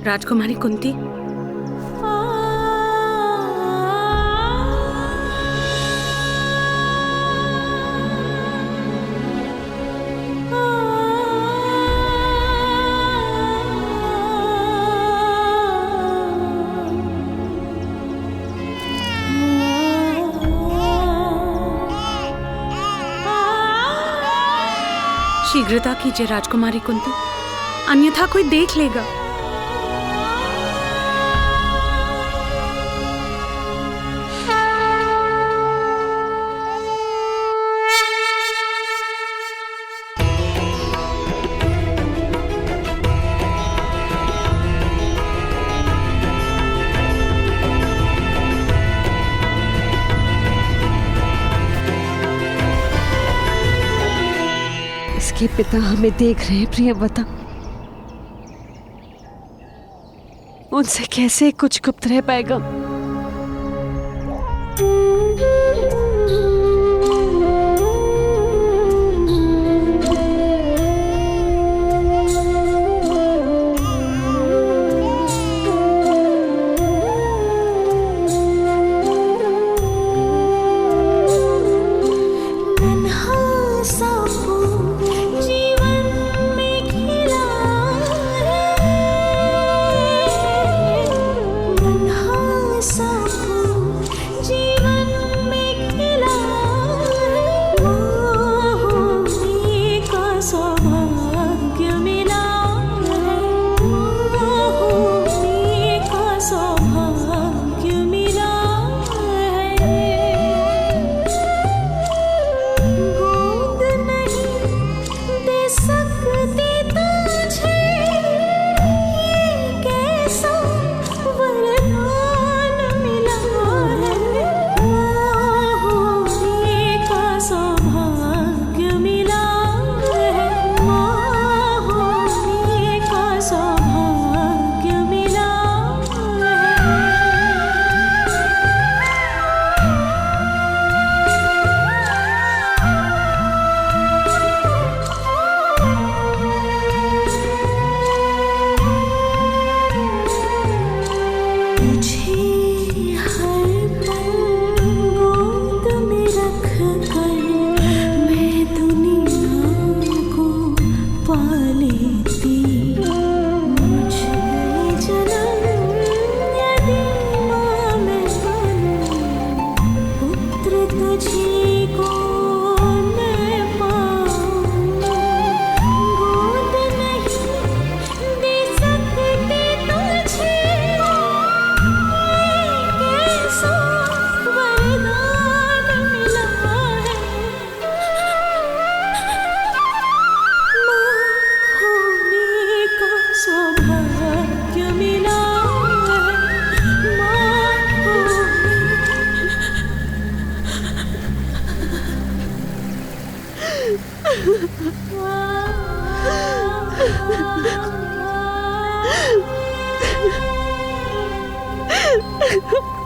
राजकुमारी कुंती, शीघ्रता कीजिए राजकुमारी कुंती, अन्यथा कोई देख लेगा। इसके पिता हमें देख रहे हैं प्रियव्रता। उनसे कैसे कुछ गुप्त रह पाएगा?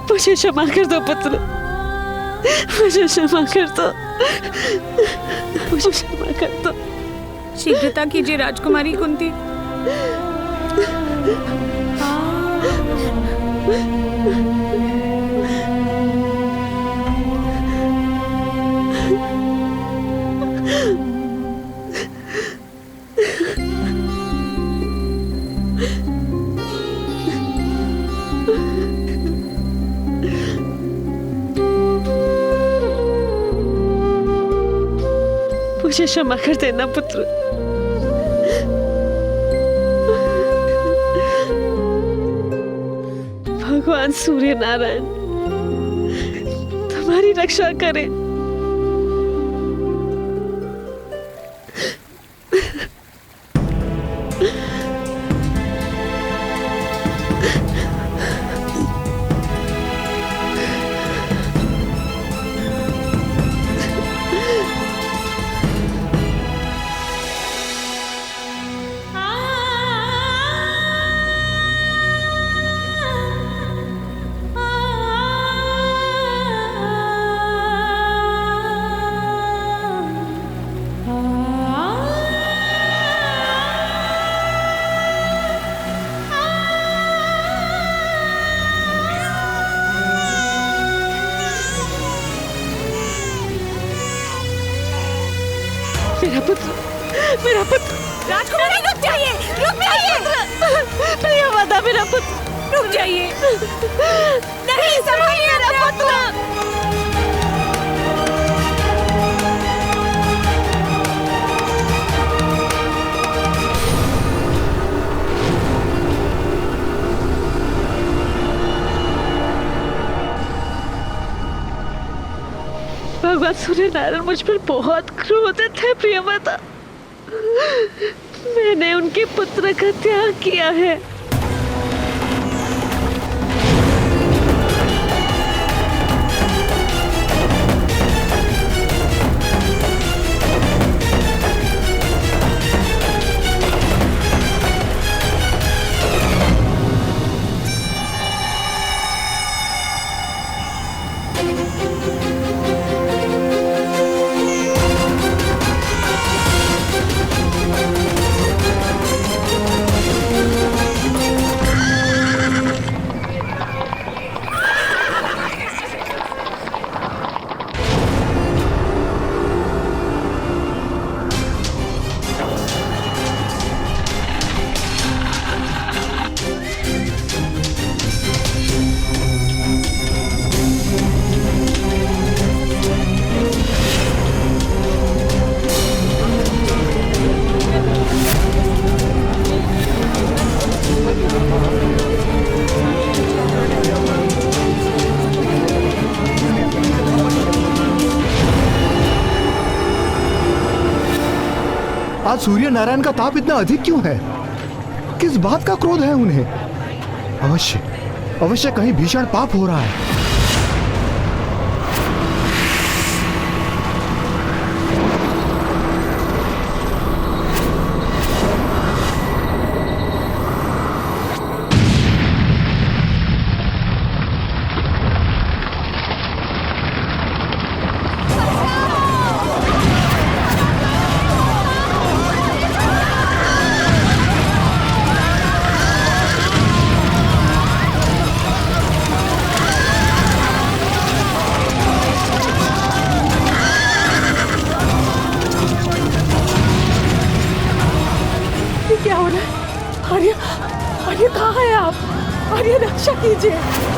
मुझे क्षमा कर दो पुत्र, मुझे क्षमा कर दो, मुझे क्षमा कर दो। शीघ्रता कीजिए राजकुमारी कुंती। मुझे क्षमा कर देना पुत्र। भगवान सूर्य नारायण तुम्हारी रक्षा करें। मेरा पुत्र राजकुमारी रुक जाइए, रुक जाइए, प्रियव्रता मेरा पुत्र रुक जाइए। नहीं, संभालिए मेरा पुत्र। भगवान सूर्य नारायण मुझ पर बहुत क्रोधित है प्रियव्रता। मैंने उनके पुत्र का त्याग किया है। आज सूर्य नारायण का ताप इतना अधिक क्यों है? किस बात का क्रोध है उन्हें? अवश्य अवश्य कहीं भीषण पाप हो रहा है। क्या हो रहा है? आर्य, आर्य कहाँ है आप? आर्य रक्षा कीजिए।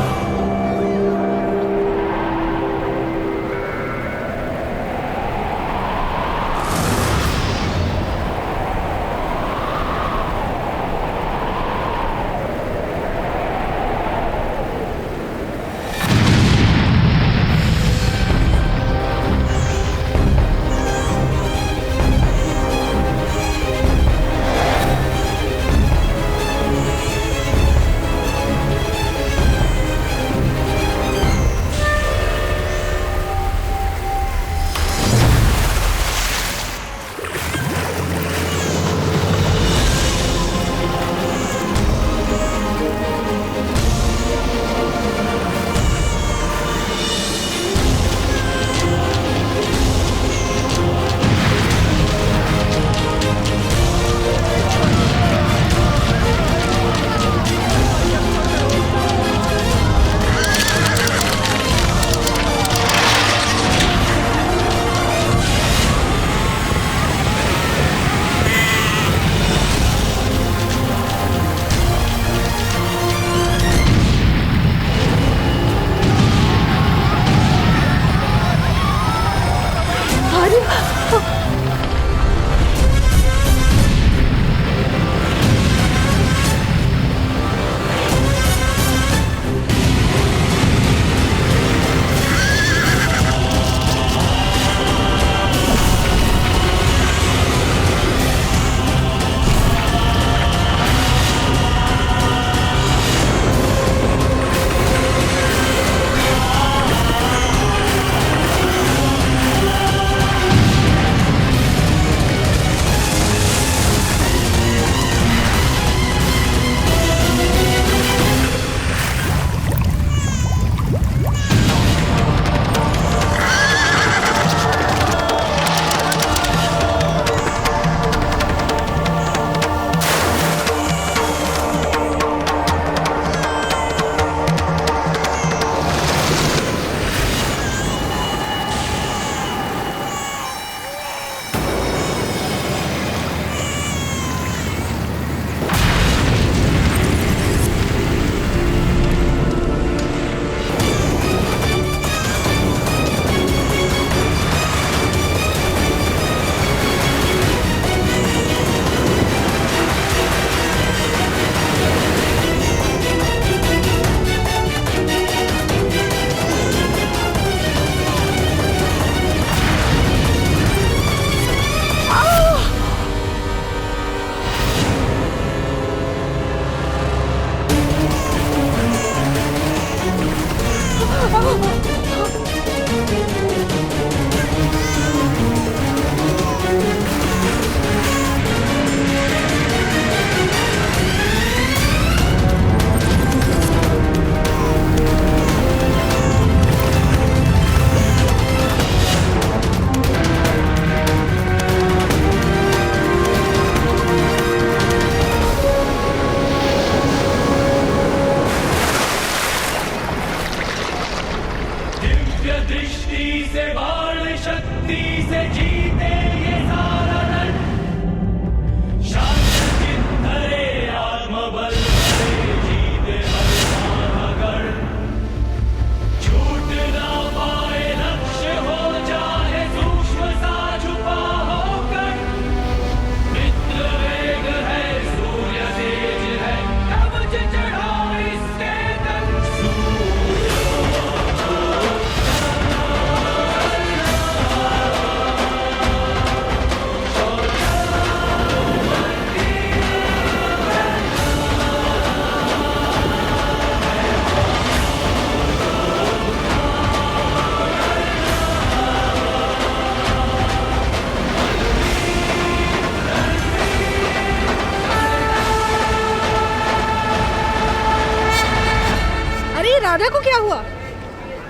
राधा को क्या हुआ?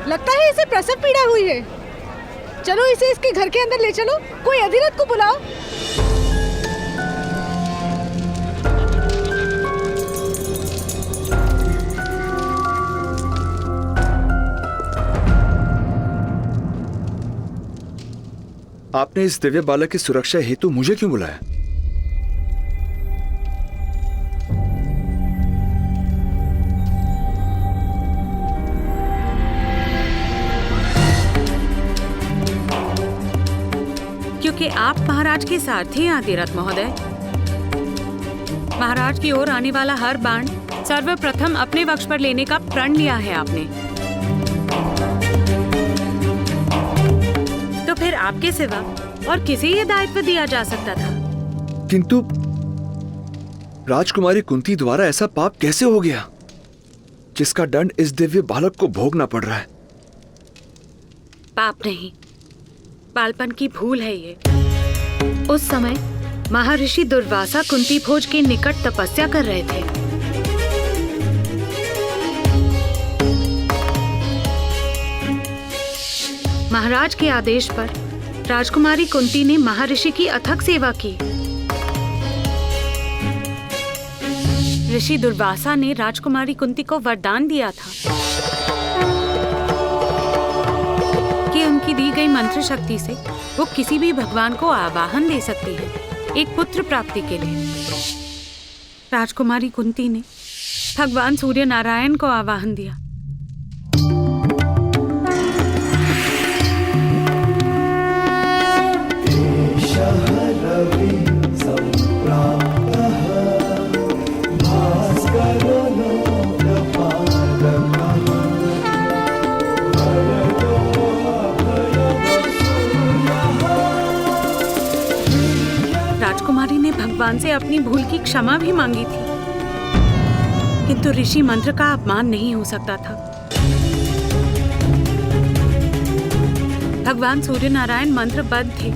लगता है इसे प्रसव पीड़ा हुई है। चलो इसे इसके घर के अंदर ले चलो। कोई अधिरथ को बुलाओ। आपने इस दिव्य बालक की सुरक्षा हेतु मुझे क्यों बुलाया? क्योंकि आप महाराज के सारथी हैं अधिरथ महोदय। महाराज की ओर आने वाला हर बाण सर्वप्रथम अपने वक्ष पर लेने का प्रण लिया है आपने। तो फिर आपके सिवा और किसे ये दायित्व दिया जा सकता था? किंतु राजकुमारी कुंती द्वारा ऐसा पाप कैसे हो गया जिसका दंड इस दिव्य बालक को भोगना पड़ रहा है? पाप नहीं, बालपन की भूल है ये। उस समय महर्षि दुर्वासा कुंती भोज के निकट तपस्या कर रहे थे। महाराज के आदेश पर राजकुमारी कुंती ने महर्षि की अथक सेवा की। ऋषि दुर्वासा ने राजकुमारी कुंती को वरदान दिया था कि उनकी दी गई मंत्र शक्ति से वो किसी भी भगवान को आवाहन दे सकती है एक पुत्र प्राप्ति के लिए। राजकुमारी कुंती ने भगवान सूर्य नारायण को आवाहन दिया। राजकुमारी ने भगवान से अपनी भूल की क्षमा भी मांगी थी, किंतु ऋषि मंत्र का अपमान नहीं हो सकता था। भगवान सूर्य नारायण मंत्रबद्ध थे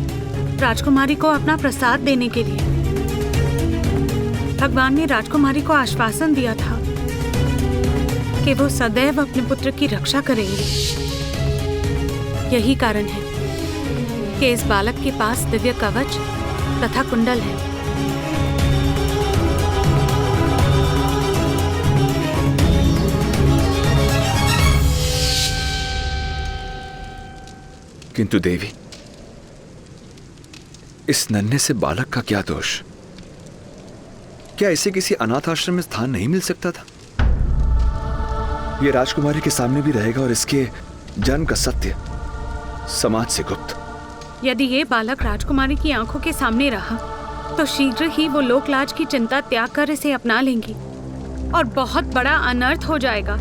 राजकुमारी को अपना प्रसाद देने के लिए। भगवान ने राजकुमारी को आश्वासन दिया था कि वो सदैव अपने पुत्र की रक्षा करेंगे। यही कारण है कि इस बालक के पास दिव्य कवच तथा कुंडल है। किंतु देवी, इस नन्हे से बालक का क्या दोष? क्या इसे किसी अनाथ आश्रम में स्थान नहीं मिल सकता था? यह राजकुमारी के सामने भी रहेगा और इसके जन्म का सत्य समाज से गुप्त। यदि ये बालक राजकुमारी की आंखों के सामने रहा तो शीघ्र ही वो लोकलाज की चिंता त्याग कर इसे अपना लेंगी और बहुत बड़ा अनर्थ हो जाएगा।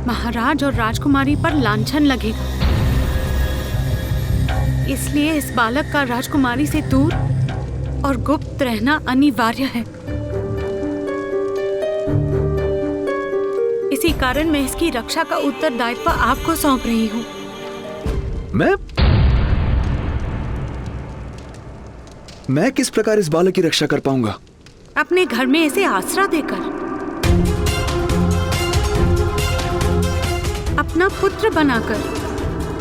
महाराज और राजकुमारी पर लांछन लगेगा। इसलिए इस बालक का राजकुमारी से दूर और गुप्त रहना अनिवार्य है। इसी कारण मैं इसकी रक्षा का उत्तरदायित्व आपको सौंप रही हूँ। मैं किस प्रकार इस बालक की रक्षा कर पाऊंगा? अपने घर में इसे आसरा देकर, अपना पुत्र बनाकर।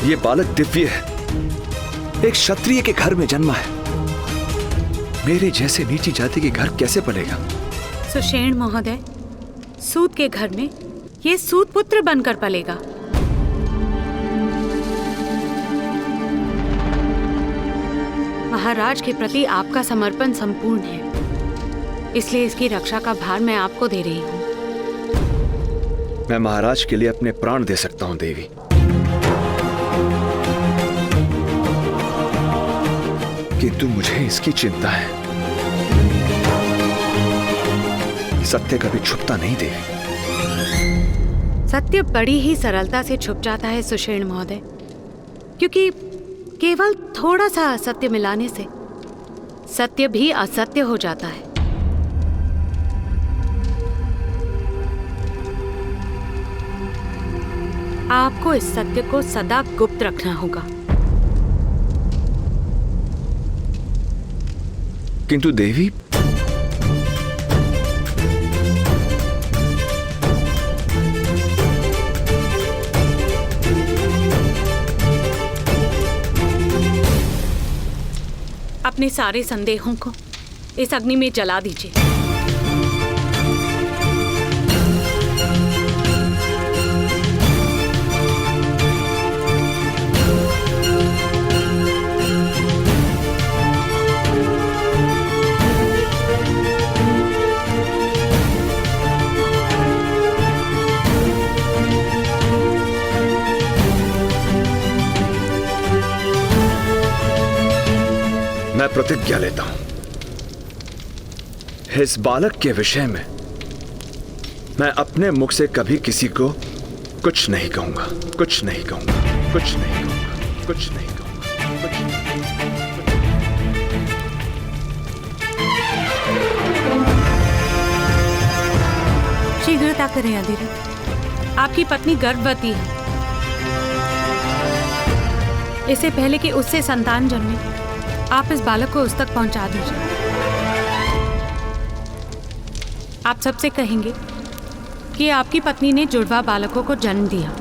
ये बालक दिव्य है, एक क्षत्रिय के घर में जन्मा है। मेरे जैसे नीची जाति के घर कैसे पलेगा? सुषेण महोदय, सूत के घर में ये सूत पुत्र बनकर पलेगा। महाराज के प्रति आपका समर्पण संपूर्ण है, इसलिए इसकी रक्षा का भार मैं आपको दे रही हूँ। मैं महाराज के लिए अपने प्राण दे सकता हूँ देवी, किंतु मुझे इसकी चिंता है। सत्य कभी छुपता नहीं देवी। सत्य बड़ी ही सरलता से छुप जाता है सुषेण महोदय, क्योंकि केवल थोड़ा सा असत्य मिलाने से सत्य भी असत्य हो जाता है। आपको इस सत्य को सदा गुप्त रखना होगा। किंतु देवी, अपने सारे संदेहों को इस अग्नि में जला दीजिए। मैं प्रतिज्ञा लेता हूं, इस बालक के विषय में मैं अपने मुख से कभी किसी को कुछ नहीं कहूंगा, कुछ नहीं कहूंगा, कुछ नहीं कहूंगा, कुछ नहीं कहूंगा, कुछ नहीं। शीघ्रता करें अधीरा, आपकी पत्नी गर्भवती है। इससे पहले कि उससे संतान जन्मे, आप इस बालक को उस तक पहुंचा दीजिए। आप सबसे कहेंगे कि आपकी पत्नी ने जुड़वा बालकों को जन्म दिया।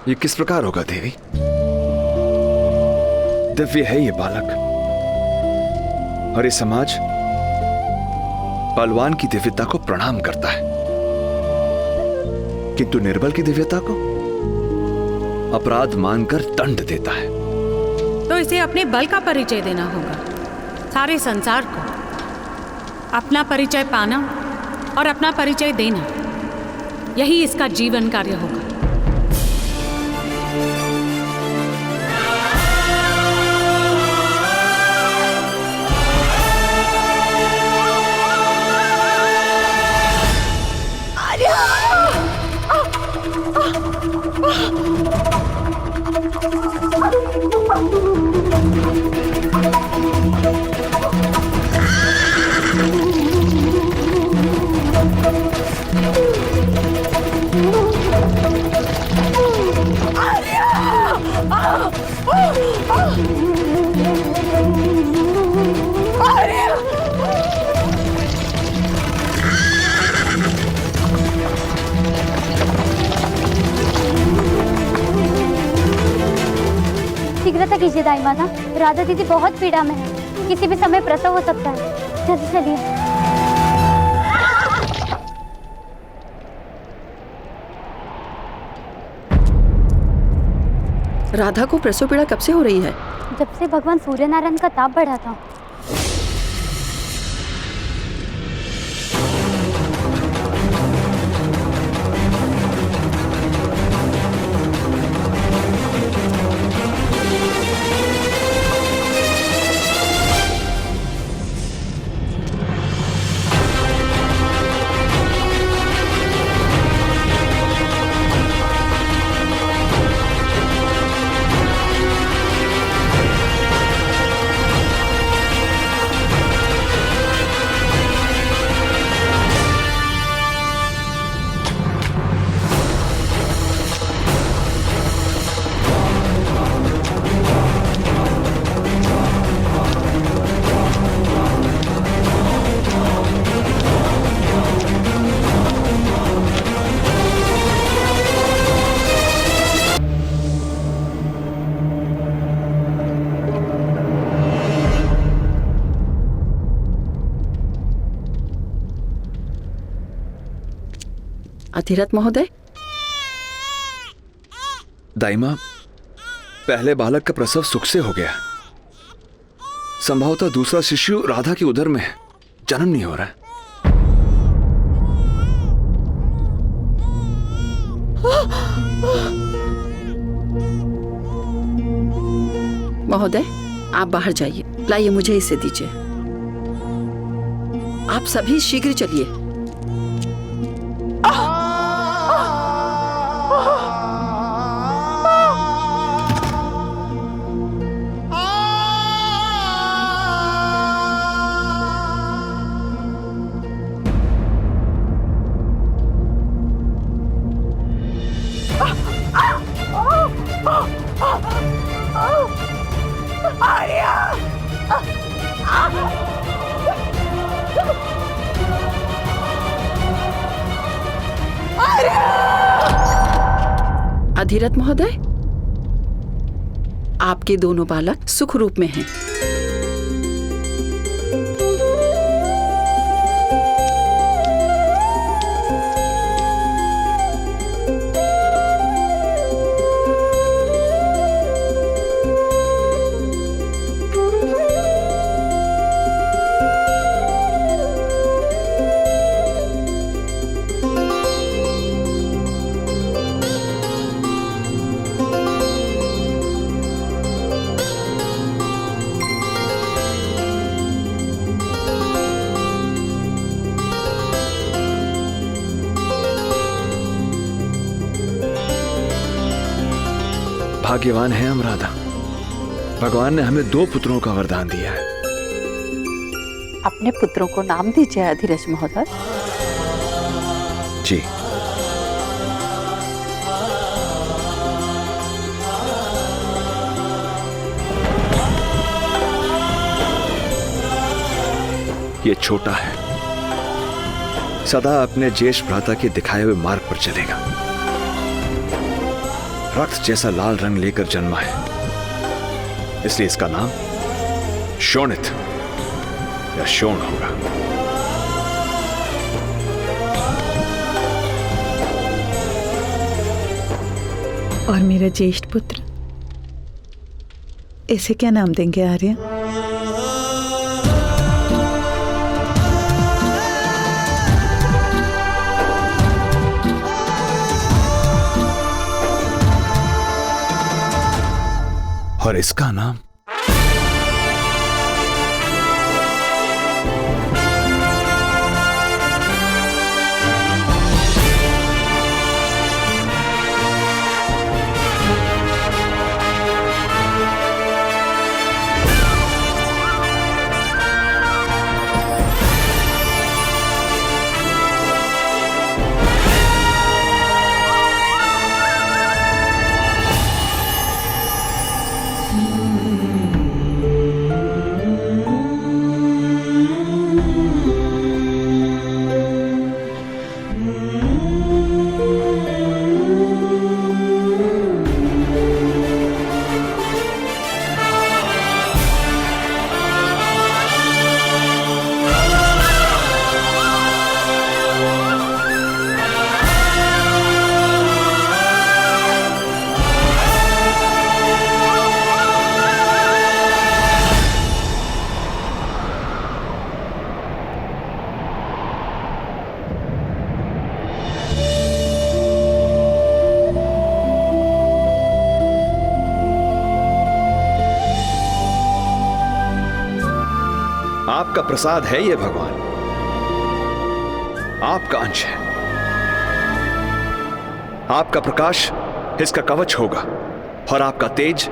ये किस प्रकार होगा देवी? दिव्य है ये बालक, और ये समाज बलवान की दिव्यता को प्रणाम करता है, किंतु निर्बल की दिव्यता को अपराध मानकर दंड देता है। तो इसे अपने बल का परिचय देना होगा, सारे संसार को अपना परिचय पाना और अपना परिचय देना, यही इसका जीवन कार्य होगा। शीघ्रता कीजिए दाई माता, राधा दीदी बहुत पीड़ा में है, किसी भी समय प्रसव हो सकता है। जल्दी चलिए। राधा को प्रसव पीड़ा कब से हो रही है? जब से भगवान सूर्य नारायण का ताप बढ़ा था। अतिरथ महोदय, दाइमा, पहले बालक का प्रसव सुख से हो गया, संभवतः दूसरा शिशु राधा की उदर में है, जन्म नहीं हो रहा है। महोदय आप बाहर जाइए, लाइए मुझे इसे दीजिए। आप सभी शीघ्र चलिए। अधिरथ महोदय, आपके दोनों बालक सुख रूप में हैं। भाग्यवान है हम राधा, भगवान ने हमें 2 पुत्रों का वरदान दिया है। अपने पुत्रों को नाम दीजिए अधिरथ महोदय। जी। ये छोटा है, सदा अपने ज्येष्ठ भ्राता के दिखाए हुए मार्ग पर चलेगा। रक्त जैसा लाल रंग लेकर जन्मा है, इसलिए इसका नाम शोणित या शोण होगा। और मेरा ज्येष्ठ पुत्र, इसे क्या नाम देंगे आर्य? और इसका नाम आपका प्रसाद है ये भगवान, आपका अंश है। आपका प्रकाश इसका कवच होगा और आपका तेज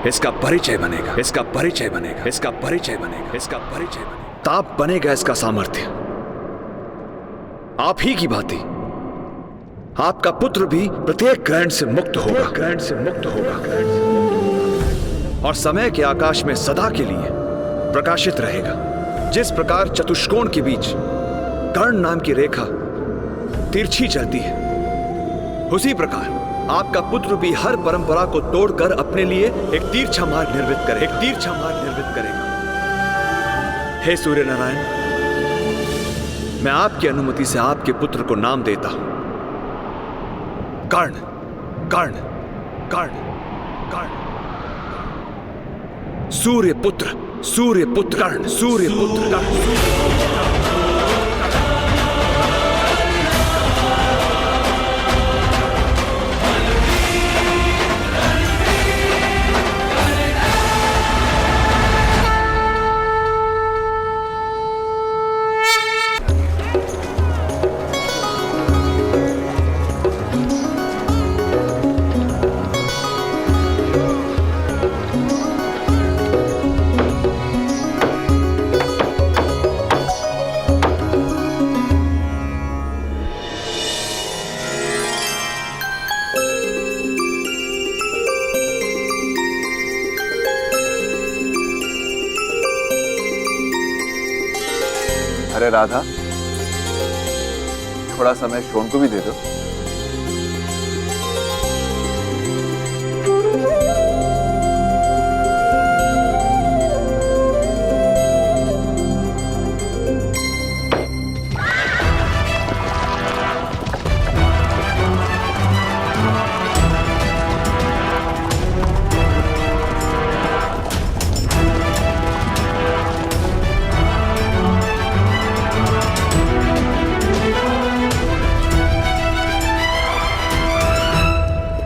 इसका परिचय बनेगा, इसका परिचय बनेगा, इसका परिचय बनेगा, इसका परिचय बनेगा। ताप बनेगा इसका सामर्थ्य। आप ही की भांति आपका पुत्र भी प्रत्येक ग्रहण से मुक्त होगा, ग्रहण से मुक्त होगा, और समय के आकाश में सदा के लिए प्रकाशित रहेगा। जिस प्रकार चतुष्कोण के बीच कर्ण नाम की रेखा तिरछी चलती है, उसी प्रकार आपका पुत्र भी हर परंपरा को तोड़कर अपने लिए एक तिरछा मार्ग निर्मित करे, एक तिरछा मार्ग निर्मित करेगा। हे सूर्य नारायण, मैं आपकी अनुमति से आपके पुत्र को नाम देता हूं कर्ण, कर्ण, कर्ण, कर्ण। सूर्य पुत्र, सूर्य पुत्र कर्ण, सूर्य पुत्र कर्ण। अरे राधा, थोड़ा समय शोन को भी दे दो।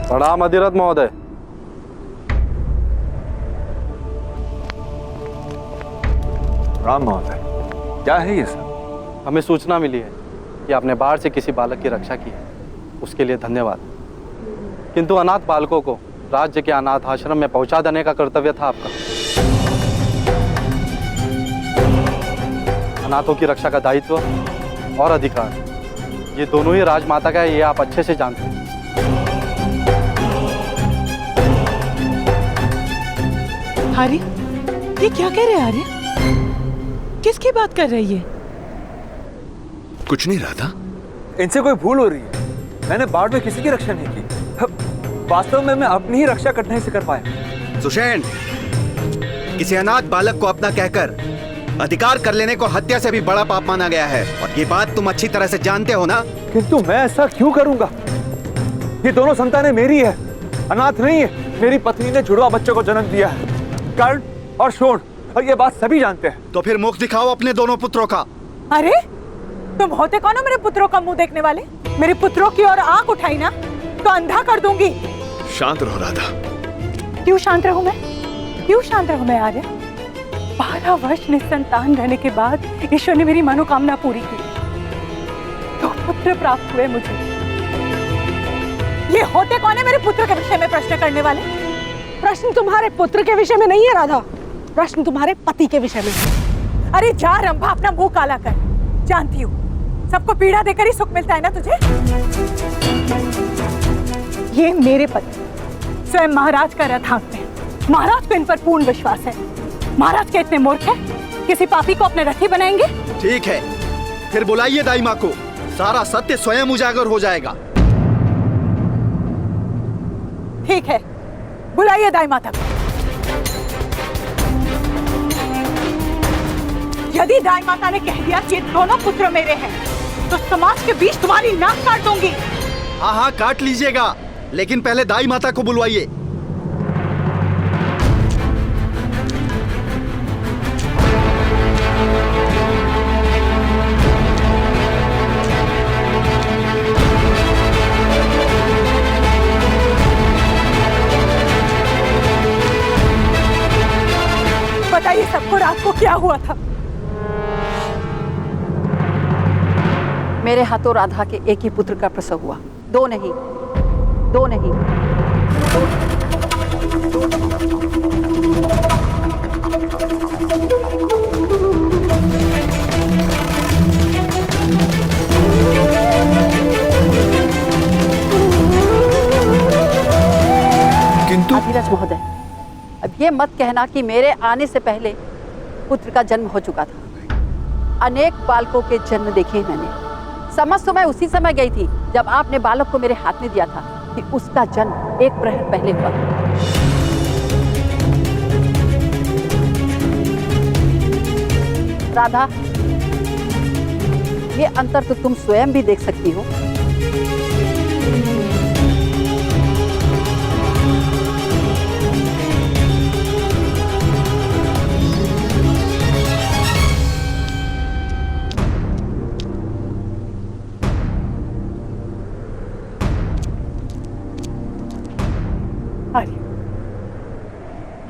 प्रणाम अधिरथ महोदय। राम महोदय, क्या है ये सब? हमें सूचना मिली है कि आपने बाढ़ से किसी बालक की रक्षा की है, उसके लिए धन्यवाद। किंतु अनाथ बालकों को राज्य के अनाथ आश्रम में पहुंचा देने का कर्तव्य था आपका। अनाथों की रक्षा का दायित्व और अधिकार ये दोनों ही राजमाता का है, ये आप अच्छे से जानते हैं। आर्य, ये क्या कह रहे हैं आर्य? किसकी बात कर रही है? कुछ नहीं राधा। इनसे कोई भूल हो रही है। मैंने बाढ़ में किसी की रक्षा नहीं की। वास्तव में मैं अपनी ही रक्षा करने से कर पाया। सुषेण, किसी अनाथ बालक को अपना कहकर अधिकार कर लेने को हत्या से भी बड़ा पाप माना गया है, और ये बात तुम अच्छी तरह से जानते हो ना? किंतु मैं ऐसा क्यों करूंगा? ये दोनों संतानें मेरी है, अनाथ नहीं है। मेरी पत्नी ने जुड़वा बच्चों को जन्म दिया है, कर्ण और शोण, और ये बात सभी जानते हैं। तो फिर मुख दिखाओ अपने दोनों पुत्रों का। अरे तुम होते कौन हो मेरे पुत्रों का मुंह देखने वाले? मेरे पुत्रों की ओर आंख उठाई ना तो अंधा कर दूंगी। शांत रहो राधा। क्यों शांत रहूं मैं? क्यों शांत रहूं मैं आर्य? 12 वर्ष निसंतान रहने के बाद ईश्वर ने मेरी मनोकामना पूरी की, तो पुत्र प्राप्त हुए मुझे। ये होते कौन है मेरे पुत्र के विषय में प्रश्न करने वाले? प्रश्न तुम्हारे पुत्र के विषय में नहीं है राधा, प्रश्न तुम्हारे पति के विषय में। अरे जा रंभा, अपना मुंह काला कर। जानती हूँ सबको पीड़ा देकर ही सुख मिलता है ना तुझे। ये मेरे पति स्वयं महाराज का रथ हाँकते हैं। महाराज को इन पर पूर्ण विश्वास है। महाराज के इतने मूर्ख हैं, किसी पापी को अपने रथी बनाएंगे? ठीक है, फिर बुलाइए दाई माँ को, सारा सत्य स्वयं उजागर हो जाएगा। ठीक है, बुलाइए दाई माता को। यदि दाई माता ने कह दिया कि ये दोनों पुत्र मेरे हैं, तो समाज के बीच तुम्हारी नाक काट दूंगी। हाँ हाँ, काट लीजिएगा, लेकिन पहले दाई माता को बुलवाइए। बताइए सबको रात को क्या हुआ था? मेरे हाथों राधा के एक ही पुत्र का प्रसव हुआ, दो नहीं, दो नहीं। किंतु अधिरथ महोदय, अब ये मत कहना कि मेरे आने से पहले पुत्र का जन्म हो चुका था। अनेक बालकों के जन्म देखे मैंने। समझ तो मैं उसी समय गई थी जब आपने बालक को मेरे हाथ में दिया था कि उसका जन्म एक प्रहर पहले हुआ। राधा, ये अंतर तो तुम स्वयं भी देख सकती हो।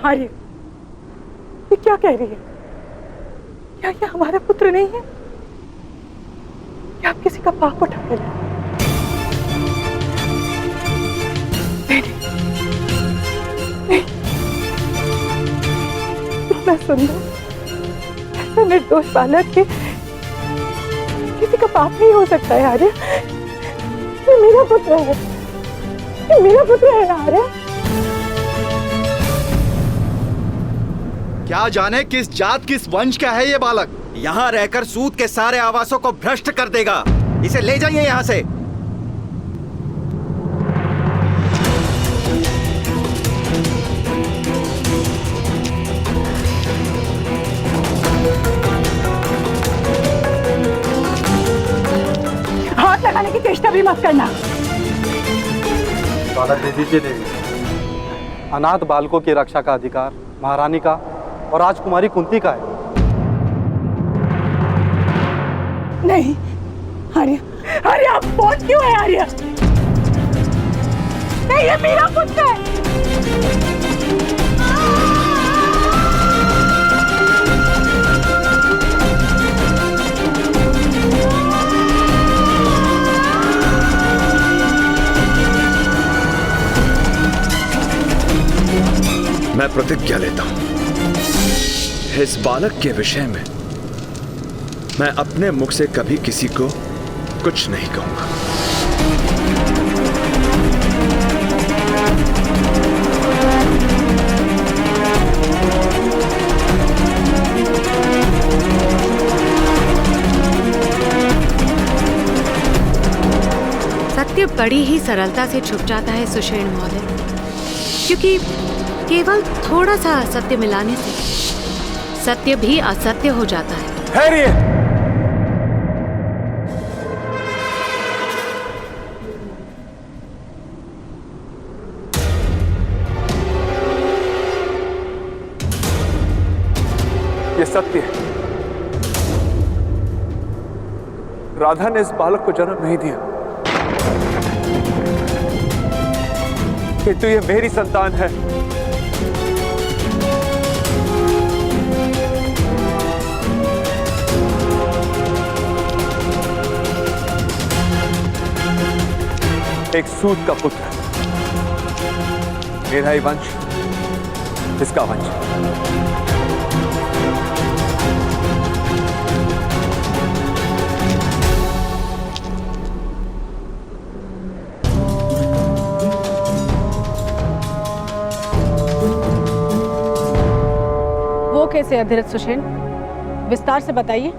आर्य, ये क्या कह रही है? क्या ये हमारा पुत्र नहीं है? क्या आप किसी का पाप उठा ले? नहीं, इतना सुंदर, ऐसा निर्दोष बालक के किसी का पाप नहीं हो सकता है आर्य। ये मेरा पुत्र है, ये मेरा पुत्र है आर्य। क्या जाने किस जात किस वंश का है ये बालक। यहाँ रहकर सूत के सारे आवासों को भ्रष्ट कर देगा। इसे ले जाइए यहाँ से। हाथ लगाने की चेष्टा भी मत करना। बालक दे दीजिए देवी। अनाथ बालकों की रक्षा का अधिकार महारानी का और राजकुमारी कुंती का है। नहीं आर्य, आर्य आप पहुंच क्यों है आर्य? नहीं, ये मेरा पुत्र है। मैं प्रतिज्ञा लेता हूं, इस बालक के विषय में मैं अपने मुख से कभी किसी को कुछ नहीं कहूंगा। सत्य बड़ी ही सरलता से छुप जाता है सुषेण महोदय, क्योंकि केवल थोड़ा सा असत्य मिलाने से सत्य भी असत्य हो जाता है। ठहरिए। ये सत्य है, राधा ने इस बालक को जन्म नहीं दिया, किंतु ये मेरी संतान है। एक सूत का पुत्र, मेरा ही वंश, इसका वंश। वो कैसे अधिरथ सुषेण, विस्तार से बताइए।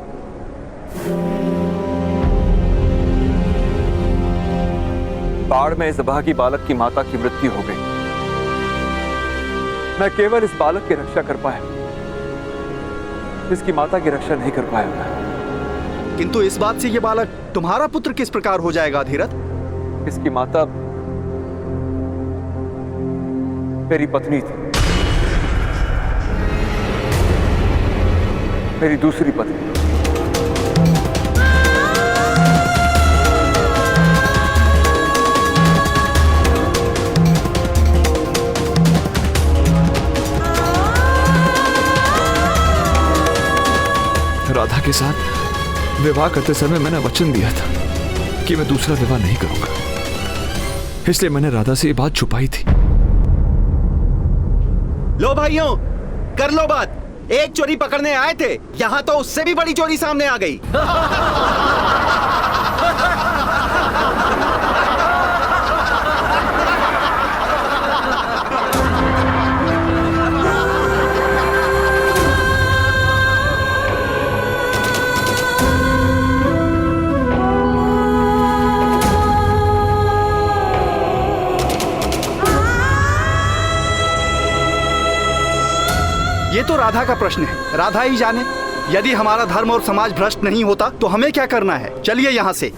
बाढ़ में इस अभागी बालक की माता की मृत्यु हो गई। मैं केवल इस बालक की रक्षा कर पाया, इसकी माता की रक्षा नहीं कर पाया। किंतु इस बात से ये बालक तुम्हारा पुत्र किस प्रकार हो जाएगा धीरथ? इसकी माता मेरी पत्नी थी, मेरी दूसरी पत्नी। राधा के साथ विवाह करते समय मैंने वचन दिया था कि मैं दूसरा विवाह नहीं करूंगा, इसलिए मैंने राधा से ये बात छुपाई थी। लो भाइयों, कर लो बात। एक चोरी पकड़ने आए थे, यहाँ तो उससे भी बड़ी चोरी सामने आ गई। ये तो राधा का प्रश्न है, राधा ही जाने। यदि हमारा धर्म और समाज भ्रष्ट नहीं होता तो हमें क्या करना है? चलिए यहाँ से।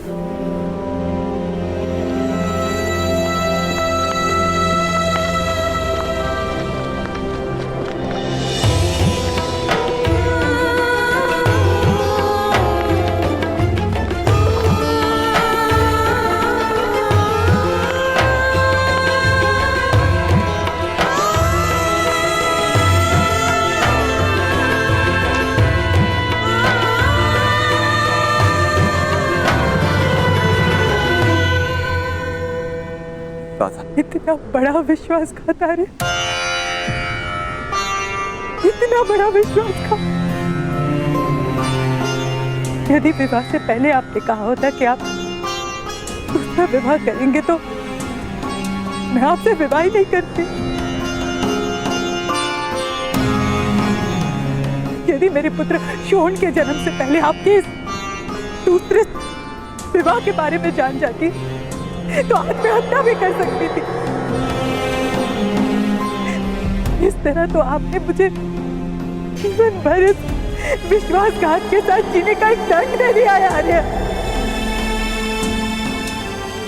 इतना बड़ा विश्वासघात आर्य, इतना बड़ा विश्वासघात। यदि विवाह से पहले आपने कहा होता कि आप दूसरा विवाह करेंगे तो मैं आपसे विवाह ही नहीं करती। यदि मेरे पुत्र शोण के जन्म से पहले आपके इस दूसरे विवाह के बारे में जान जाती तो आत्महत्या भी कर सकती थी। इस तरह तो आपने मुझे जीवन भर इस विश्वासघात के साथ जीने का एक दंड दे दिया है आर्य।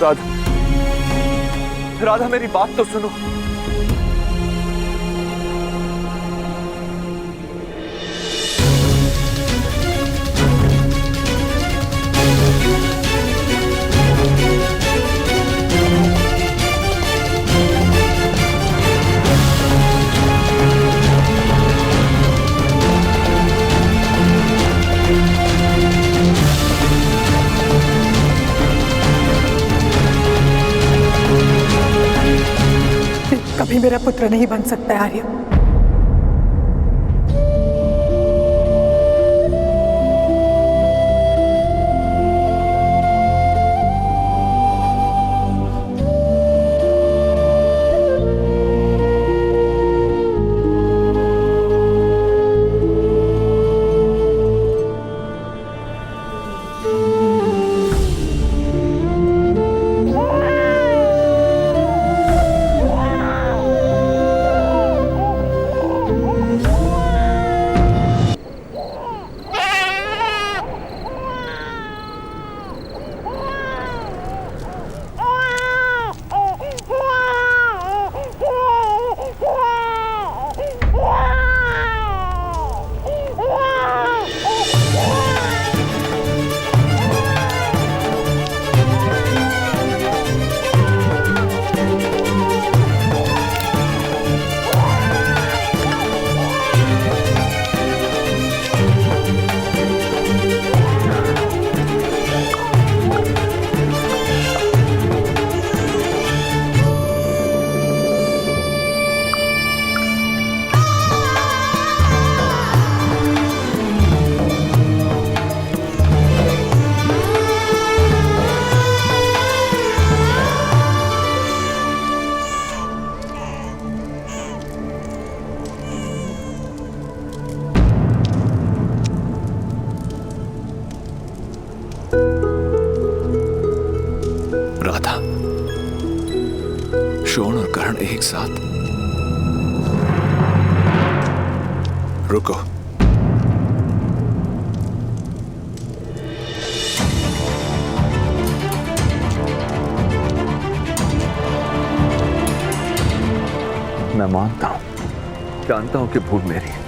राधा, राधा मेरी बात तो सुनो। कभी मेरा पुत्र नहीं बन सकता है आर्य। राधा, शोण और करण एक साथ। रुको। मैं मानता हूं, जानता हूं कि भूल मेरी है,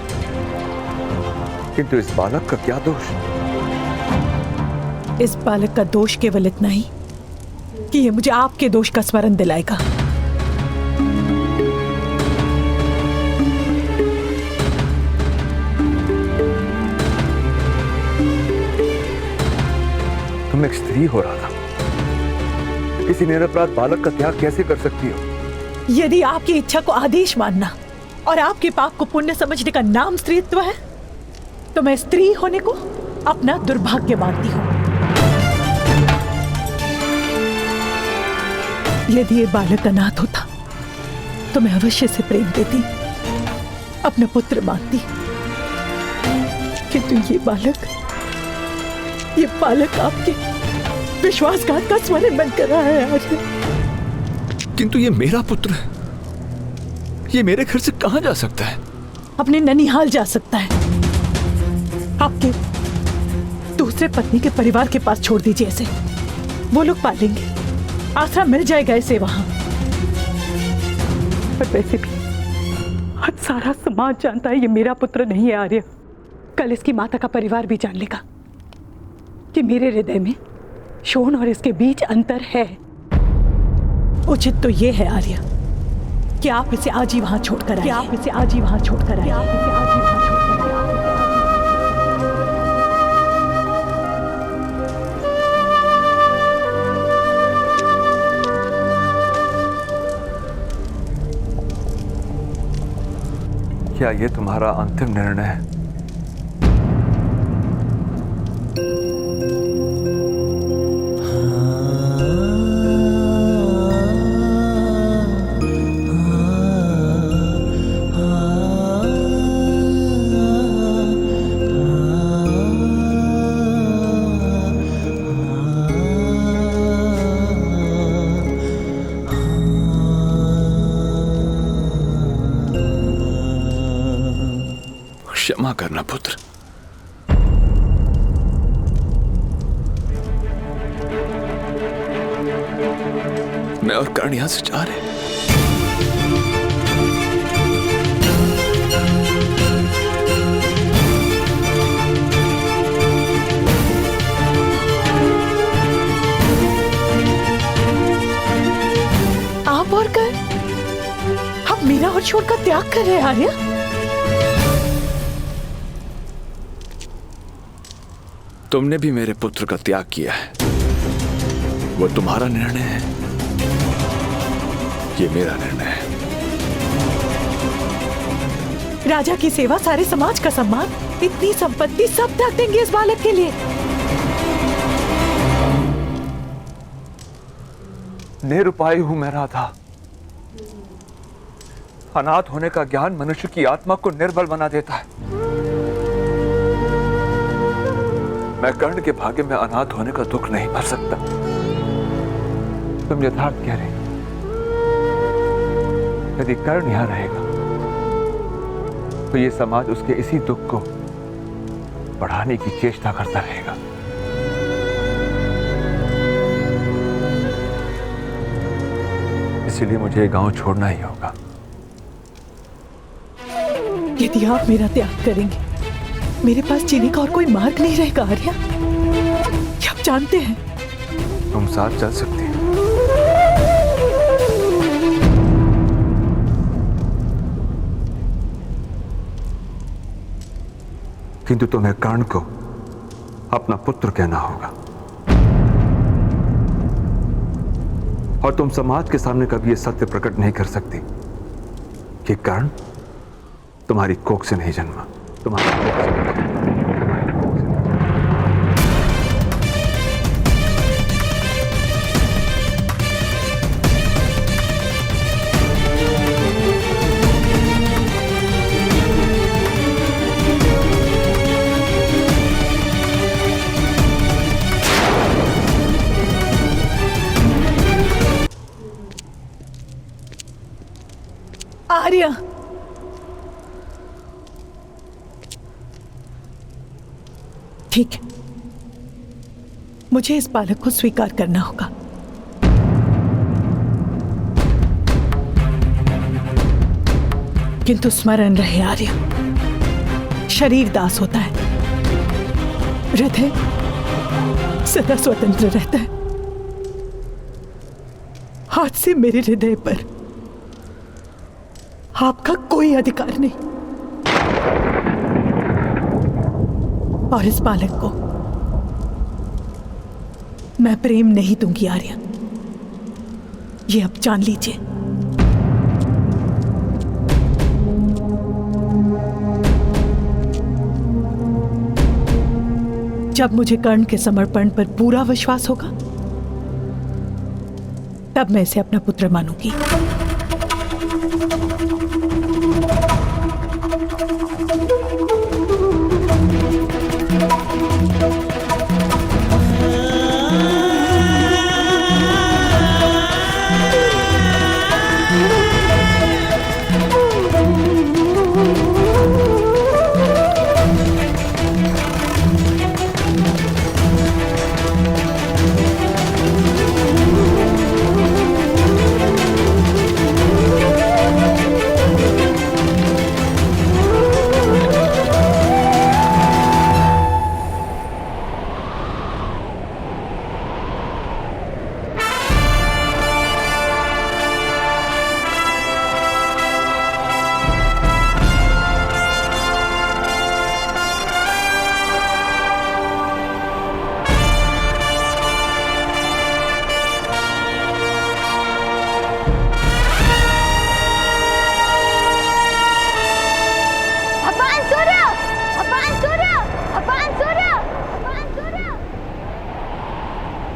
किंतु इस बालक का क्या दोष? इस बालक का दोष केवल इतना ही कि ये मुझे आपके दोष का स्मरण दिलाएगा। तुम एक स्त्री हो रहा था, किसी निरपराध बालक का त्याग कैसे कर सकती हो? यदि आपकी इच्छा को आदेश मानना और आपके पाप को पुण्य समझने का नाम स्त्रीत्व है, तो मैं स्त्री होने को अपना दुर्भाग्य मानती हूं। यदि ये बालक अनाथ होता तो मैं अवश्य से प्रेम देती, अपना पुत्र मानती, किंतु ये बालक आपके विश्वासघात का स्मरण बन कर रहा है आज। किंतु ये मेरा पुत्र है, ये मेरे घर से कहां जा सकता है? अपने ननिहाल जा सकता है। आपके दूसरे पत्नी के परिवार के पास छोड़ दीजिए इसे, वो लोग पालेंगे, आसरा मिल जाएगा इसे वहां। पर वैसे भी आज सारा समाज जानता है ये मेरा पुत्र नहीं है आर्य। कल इसकी माता का परिवार भी जान लेगा कि मेरे हृदय में शोण और इसके बीच अंतर है। उचित तो ये है आर्य कि आप इसे आज ही वहां छोड़कर आइए। आप इसे आज ही वहां छोड़कर आइए। आप इसे आज ही वहां छोड़कर आइए। क्या ये तुम्हारा अंतिम निर्णय है? क्षमा करना पुत्र। मैं और कर्ण यहां से जा रहे। आप और कर्ण, आप मीरा और शोण का त्याग कर रहे हैं आर्य? तुमने भी मेरे पुत्र का त्याग किया है, वो तुम्हारा निर्णय है, ये मेरा निर्णय है। राजा की सेवा, सारे समाज का सम्मान, इतनी संपत्ति सब त्याग देंगे इस बालक के लिए? निरुपाय हूं मैं राधा। अनाथ होने का ज्ञान मनुष्य की आत्मा को निर्बल बना देता है। मैं कर्ण के भाग्य में अनाथ होने का दुख नहीं भर सकता। तुम यथार्थ कह रहे। यदि कर्ण यहां रहेगा तो ये समाज उसके इसी दुख को बढ़ाने की चेष्टा करता रहेगा। इसलिए मुझे ये गांव छोड़ना ही होगा। यदि आप मेरा त्याग करेंगे, मेरे पास जीने का और कोई मार्ग नहीं रहेगा आर्या। ये आप जानते हैं। तुम साथ चल सकती हो, किंतु तुम्हें कर्ण को अपना पुत्र कहना होगा और तुम समाज के सामने कभी यह सत्य प्रकट नहीं कर सकती कि कर्ण तुम्हारी कोख से नहीं जन्मा, तुम्हारी कोख से नहीं जन्मा। आर्या, ठीक है, मुझे इस बालक को स्वीकार करना होगा। किंतु स्मरण रहे आर्या, शरीर दास होता है, हृदय सदा स्वतंत्र रहता है। आज से मेरे हृदय पर आपका कोई अधिकार नहीं और इस बालक को मैं प्रेम नहीं दूंगी आर्या, ये अब जान लीजिए। जब मुझे कर्ण के समर्पण पर पूरा विश्वास होगा तब मैं इसे अपना पुत्र मानूंगी।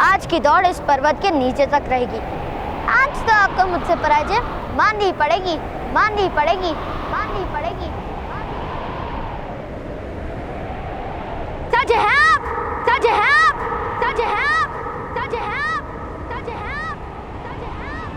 आज की दौड़ इस पर्वत के नीचे तक रहेगी। आज तो आपको मुझसे पराजय माननी पड़ेगी, माननी पड़ेगी, माननी पड़ेगी। सच है आप, सच है आप, सच है आप, सच है आप, सच है आप, सच है आप।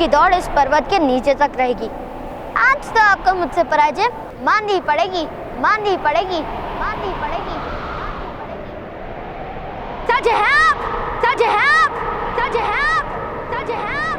की दौड़ इस पर्वत के नीचे तक रहेगी। आज तो आपको मुझसे पराजय माननी पड़ेगी, माननी पड़ेगी, माननी पड़ेगी, माननी पड़ेगी। सच है आप, सच है आप, सच है आप, सच है आप।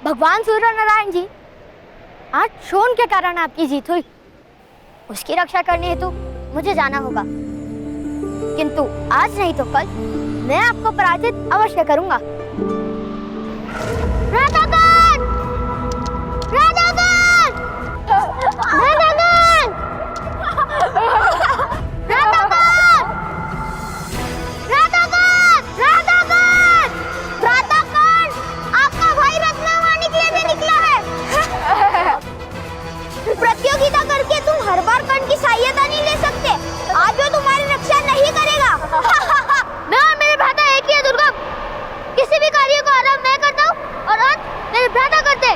भगवान सूर्य नारायण जी, आज शोन के कारण आपकी जीत हुई। उसकी रक्षा करने हेतु मुझे जाना होगा, किंतु आज नहीं तो कल मैं आपको पराजित अवश्य करूंगा। राधाकांत! राधाकांत! राधाकांत! राधाकांत! राधाकांत! राधाकांत! राधाकांत! आपका भाई रत्नवाणी के लिए निकला है। प्रतियोगिता करके तुम हर बार कर्ण की सहायता नहीं ले सकते। आज वो तुम्हारी रक्षा नहीं करेगा। मैं और मेरे भ्राता एक ही है दुर्गम। किसी भी कार्य को आरंभ मैं करता हूँ और अंत मेरे भ्राता करते।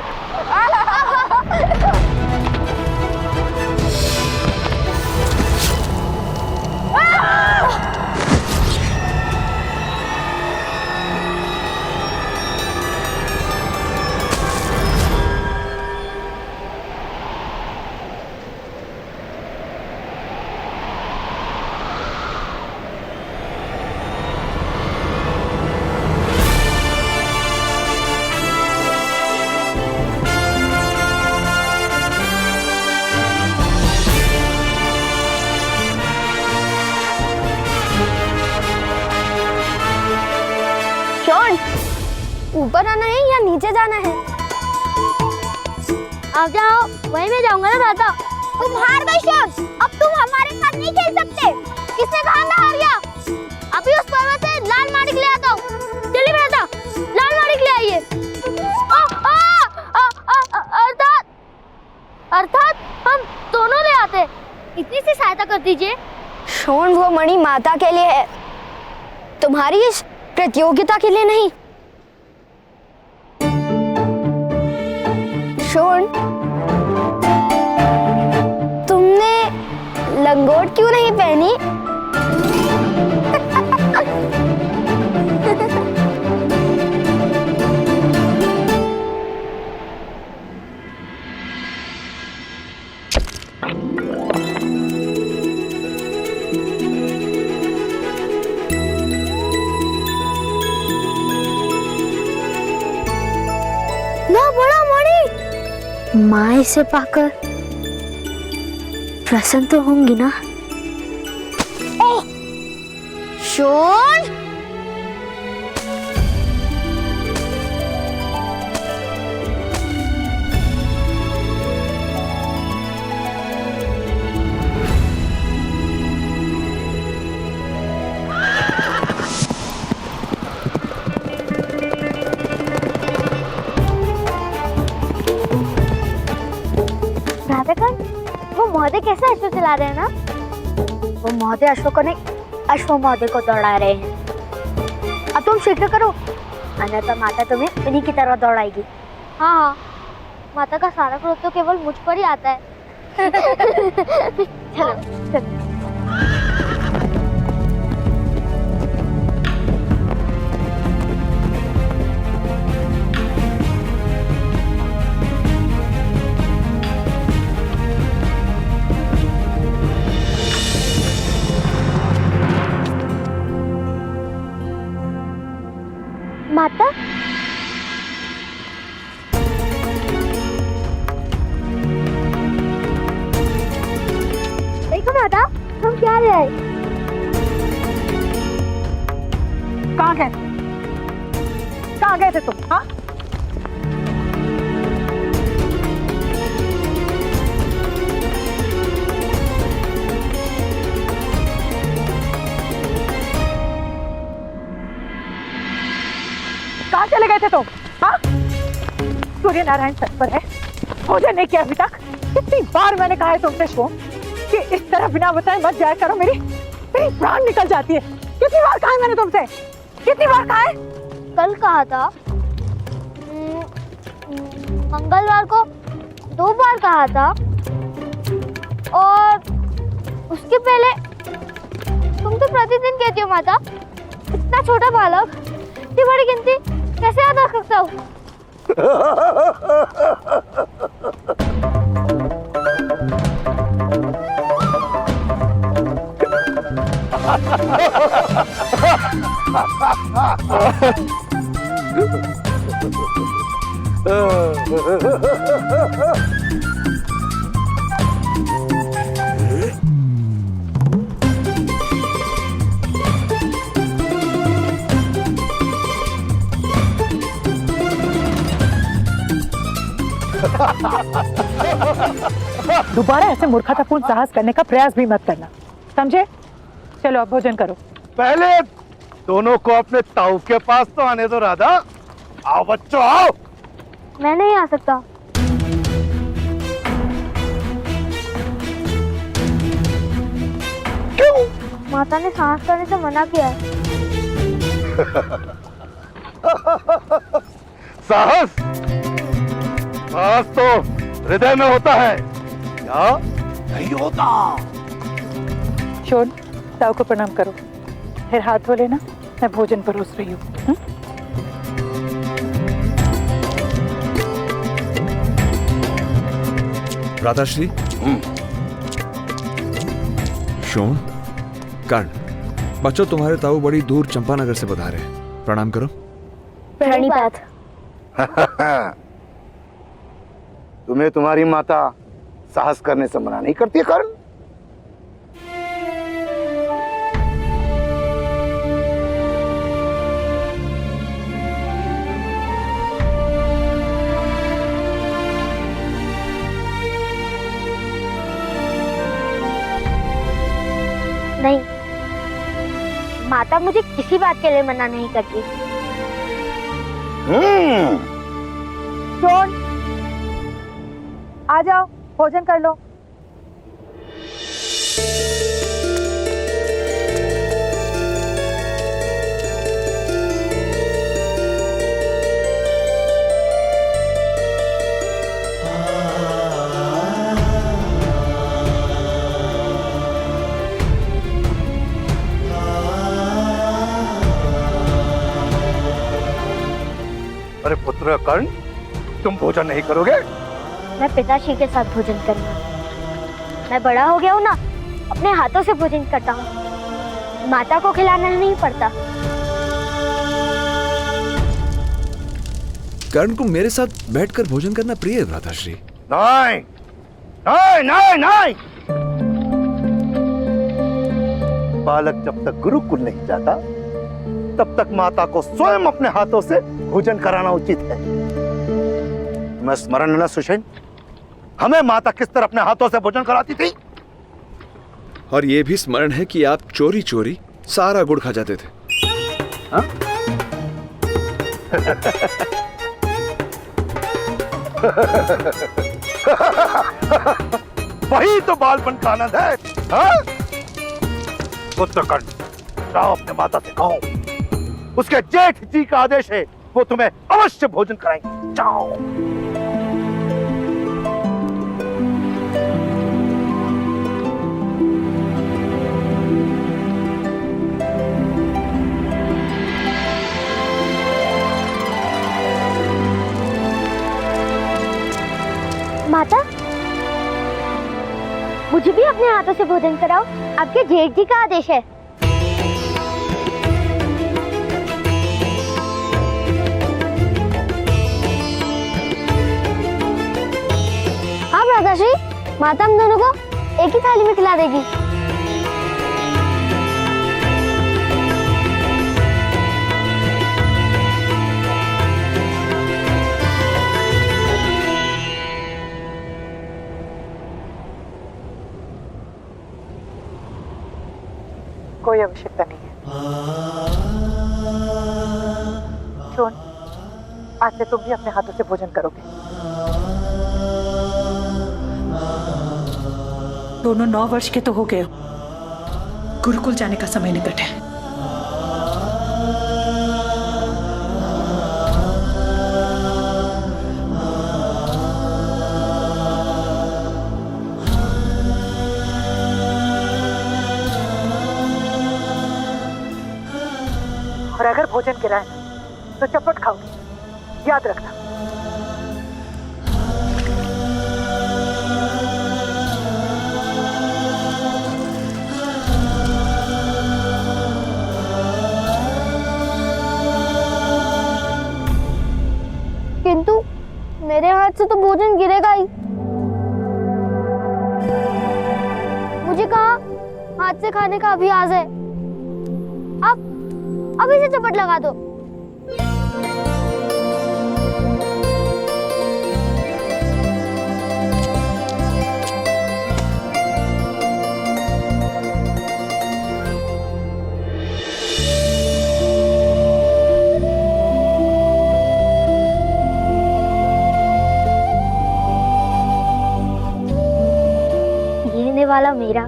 ऊपर आना है या नीचे जाना है? आप जाओ, वहीं मैं जाऊंगा ना भ्राता। तुम हार गई शोन, अब तुम हमारे साथ नहीं खेल सकते। किसने कहा मैं हार गया? अभी उस पर्वत से लाल माणिक ले आता हूँ। चलिए भ्राता, लाल माणिक ले आइए। अर्थात हम दोनों ले आते। इतनी सी सहायता कर दीजिए। शोन, वो मणि माता के लिए है, तुम्हारी इस प्रतियोगिता के लिए नहीं। शोन, तुमने लंगोट क्यों नहीं पहनी? ना बड़ा मणि, माँ इसे पाकर प्रसन्न तो होंगी ना? ओह, शोन! वो महोदय कैसे अश्व चला रहे हैं ना? वो महोदय अश्व को नहीं, अश्व महोदय को दौड़ा रहे हैं। अब तुम शीघ्र करो, अन्यथा माता तुम्हें उन्हीं की तरह दौड़ाएगी। हाँ हाँ, माता का सारा क्रोध तो केवल मुझ पर ही आता है। चलो चलो। ले आई। कहाँ गए? कहाँ गए थे तुम? हाँ, कहाँ चले गए थे तुम? हाँ, सूर्य नारायण छत पर है, भोजन नहीं किया अभी तक। कितनी बार मैंने कहा है तुमसे शोन कि इस तरह बिना बताए मत जाया करो, मेरी प्राण निकल जाती है। कितनी बार कहा है मैंने तुमसे? कितनी बार कहा है? कल कहा था, मंगलवार को 2 बार कहा था, और उसके पहले तुम तो प्रतिदिन कहती हो माता। इतना छोटा बालक इतनी बड़ी गिनती कैसे याद रख सकता हूँ? दोबारा ऐसे मूर्खतापूर्ण साहस करने का प्रयास भी मत करना, समझे? चलो अब भोजन करो। पहले दोनों को अपने ताऊ के पास तो आने दो राधा। आओ बच्चों आओ। मैं नहीं आ सकता। क्यों? माता ने साहस करने से मना किया है। साहस साहस तो हृदय में होता है, या नहीं होता? शोन, ताऊ को प्रणाम करो, फिर हाथ धो लेना। मैं भोजन परोस रही हूँ। राधाश्री, शोन, कर्ण, बच्चों तुम्हारे ताऊ बड़ी दूर चंपानगर से बता रहे हैं। प्रणाम करो। प्रणिपात। तुम्हें तुम्हारी माता साहस करने से मना नहीं करती है कर्ण? नहीं, माता मुझे किसी बात के लिए मना नहीं करती। शोन, आ जाओ, भोजन कर लो। अरे पुत्र कर्ण, तुम भोजन नहीं करोगे? मैं पिताश्री के साथ भोजन करूंगा। मैं बड़ा हो गया हूँ ना, अपने हाथों से भोजन करता हूँ, माता को खिलाना नहीं पड़ता। कर्ण को मेरे साथ बैठकर भोजन करना प्रिय है राधाश्री। नहीं नहीं नहीं नहीं। बालक जब तक गुरुकुल नहीं जाता तब तक माता को स्वयं अपने हाथों से भोजन कराना उचित है। तुम्हें स्मरण है ना सुषेण, हमें माता किस तरह अपने हाथों से भोजन कराती थी? और ये भी स्मरण है कि आप चोरी चोरी सारा गुड़ खा जाते थे। हाँ? वही तो बालपन का आनंद है। हाँ? पुत्र कर्ण, जाओ अपने माता से कहो, उसके जेठ जी का आदेश है, वो तुम्हें अवश्य भोजन कराएंगे। जाओ। माता, मुझे भी अपने हाथों से भोजन कराओ, आपके जेठ जी का आदेश है। हाँ दादाश्री, माता हम दोनों को एक ही थाली में खिला देगी। कोई आवश्यकता नहीं है। सुन, आज से तुम भी अपने हाथों से भोजन करोगे। दोनों 9 वर्ष के तो हो गए, गुरुकुल जाने का समय निकट है। और अगर भोजन गिराए तो चपट खाओगे, याद रखना। किंतु मेरे हाथ से तो भोजन गिरेगा ही। मुझे कहा हाथ से खाने का अभ्यास है। अब इसे चपट लगा दो। ये वाला मेरा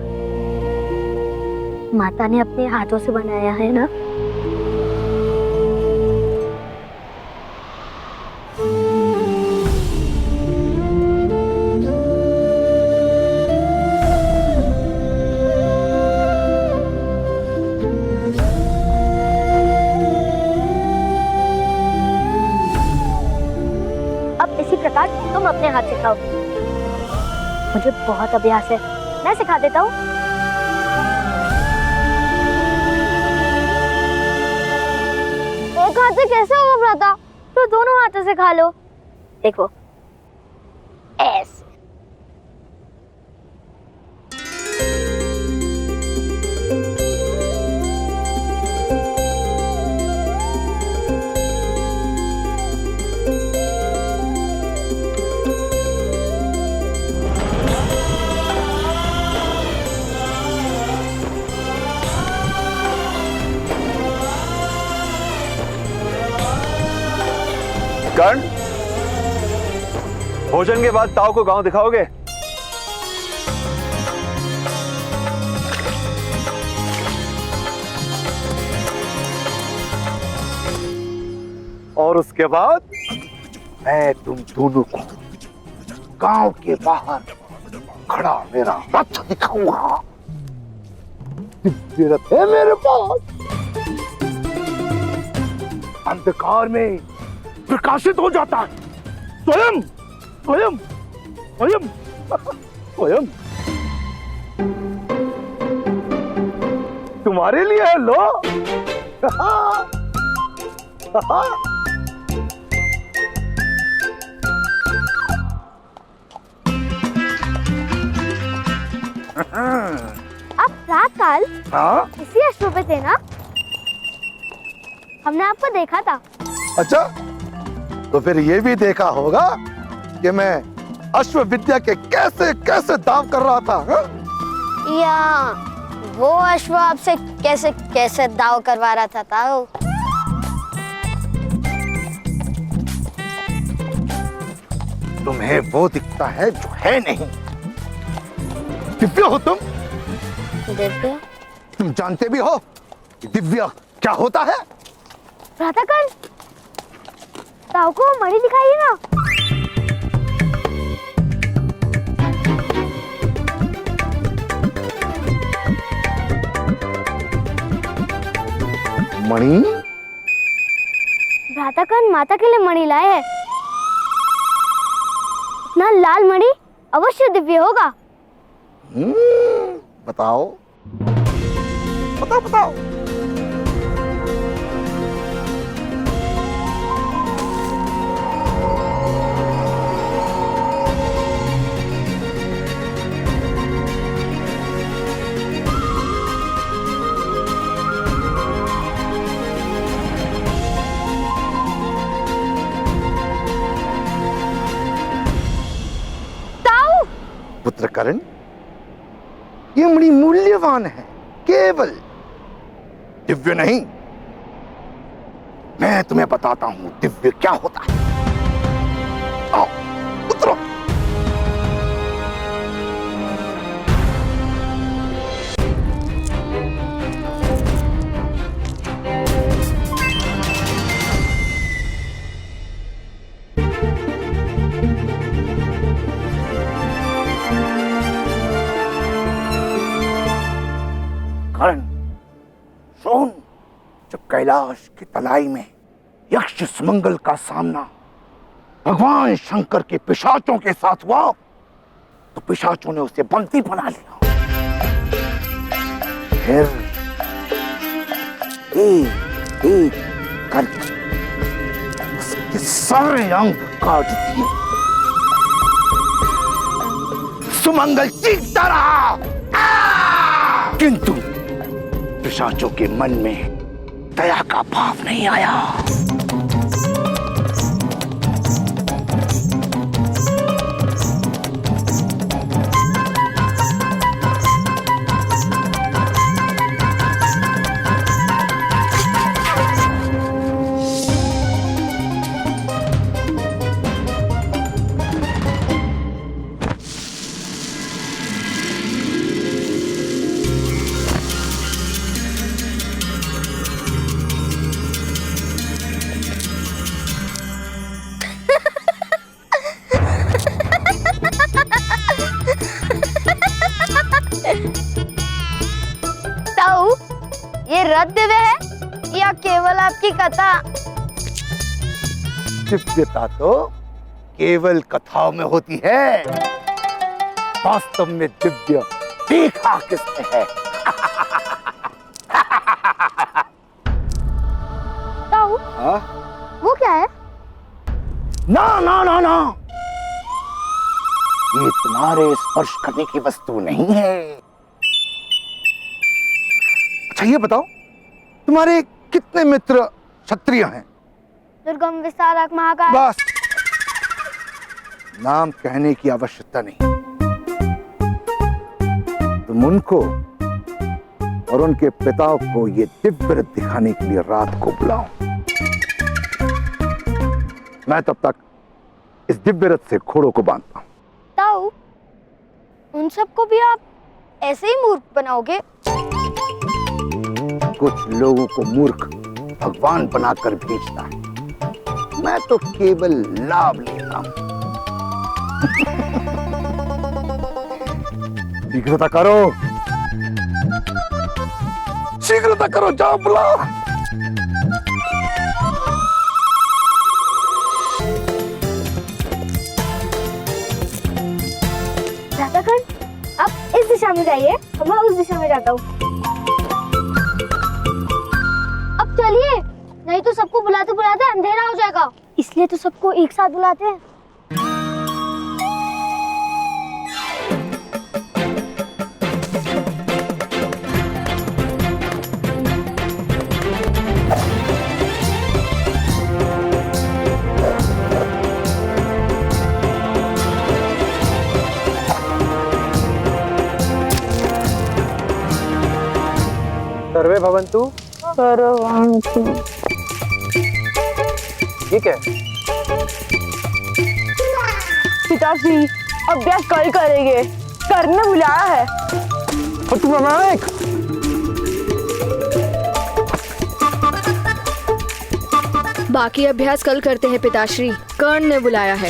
माता ने अपने हाथों से बनाया है ना। अब इसी प्रकार तुम अपने हाथ से खाओ। मुझे बहुत अभ्यास है, मैं सिखा देता हूँ। एक हाथ से कैसे होगा भ्राता? तो दोनों हाथों से खा लो। देखो, ऐसे। कर्ण, भोजन के बाद ताऊ को गांव दिखाओगे? और उसके बाद मैं तुम दोनों को गांव के बाहर खड़ा मेरा रथ दिखाऊंगा। दिव्य रथ है मेरे पास, अंधकार में प्रकाशित हो जाता है। स्वयं स्वयं स्वयं स्वयं तुम्हारे लिए है। लो आप रात काल इसी अश्व पे थे ना? हमने आपको देखा था। अच्छा, तो फिर ये भी देखा होगा कि मैं अश्व विद्या के कैसे कैसे दांव कर रहा था। हा? या वो अश्व आपसे कैसे कैसे दाव करवा रहा था ताऊ? तुम्हें वो दिखता है जो है नहीं। दिव्य हो तुम? दिव्य? तुम जानते भी हो कि दिव्य क्या होता है? भ्राताकण, ताऊ को मणि दिखाइए ना। मणि? भ्राताकण माता के लिए मणि लाए हैं। इतना लाल मणि अवश्य दिव्य होगा। बताओ बताओ बताओ। पुत्र कर्ण, ये मणि मूल्यवान है। केवल दिव्य नहीं, मैं तुम्हें बताता हूं दिव्य क्या होता है। आओ उतरो। कर्ण, सोन, जब कैलाश की तलाई में यक्ष सुमंगल का सामना भगवान शंकर के पिशाचों के साथ हुआ, तो पिशाचों ने उसे बंदी बना लिया। फिर एक एक करके उसके सारे अंग काट दिए। सुमंगल चीखता रहा, किंतु पिशाचों के मन में दया का भाव नहीं आया। ताऊ, ये रथ दिव्य है या केवल आपकी कथा? दिव्यता तो केवल कथाओं में होती है, वास्तव में दिव्य देखा किसने है? ताऊ, वो क्या है? ना ना ना ना, ये तुम्हारे स्पर्श करने की वस्तु नहीं है। अच्छा ये बताओ, तुम्हारे कितने मित्र क्षत्रिय हैं? दुर्गम, विस्तारक, महाकाल। बस, नाम कहने की आवश्यकता नहीं। तुम उनको और उनके पिता को ये दिव्य रथ दिखाने के लिए रात को बुलाओ। मैं तब तक इस दिव्य रथ से घोड़ों को बांधता हूं। ताऊ, उन सबको भी आप ऐसे ही मूर्ख बनाओगे? कुछ लोगों को मूर्ख भगवान बनाकर भेजता है, मैं तो केवल लाभ लेता हूं। शीघ्रता करो, शीघ्रता करो, जाओ बुलाओ। राधाकण, आप इस दिशा में जाइए, मैं उस दिशा में जाता हूँ। अब चलिए, नहीं तो सबको बुलाते बुलाते अंधेरा हो जाएगा। इसलिए तो सबको एक साथ बुलाते हैं। सर्वे भवन्तु। ठीक है। पिताश्री, अभ्यास कल करेंगे, करने बुलाया है। और तुम अनायक, बाकी अभ्यास कल करते हैं पिताश्री, कर्ण ने बुलाया है।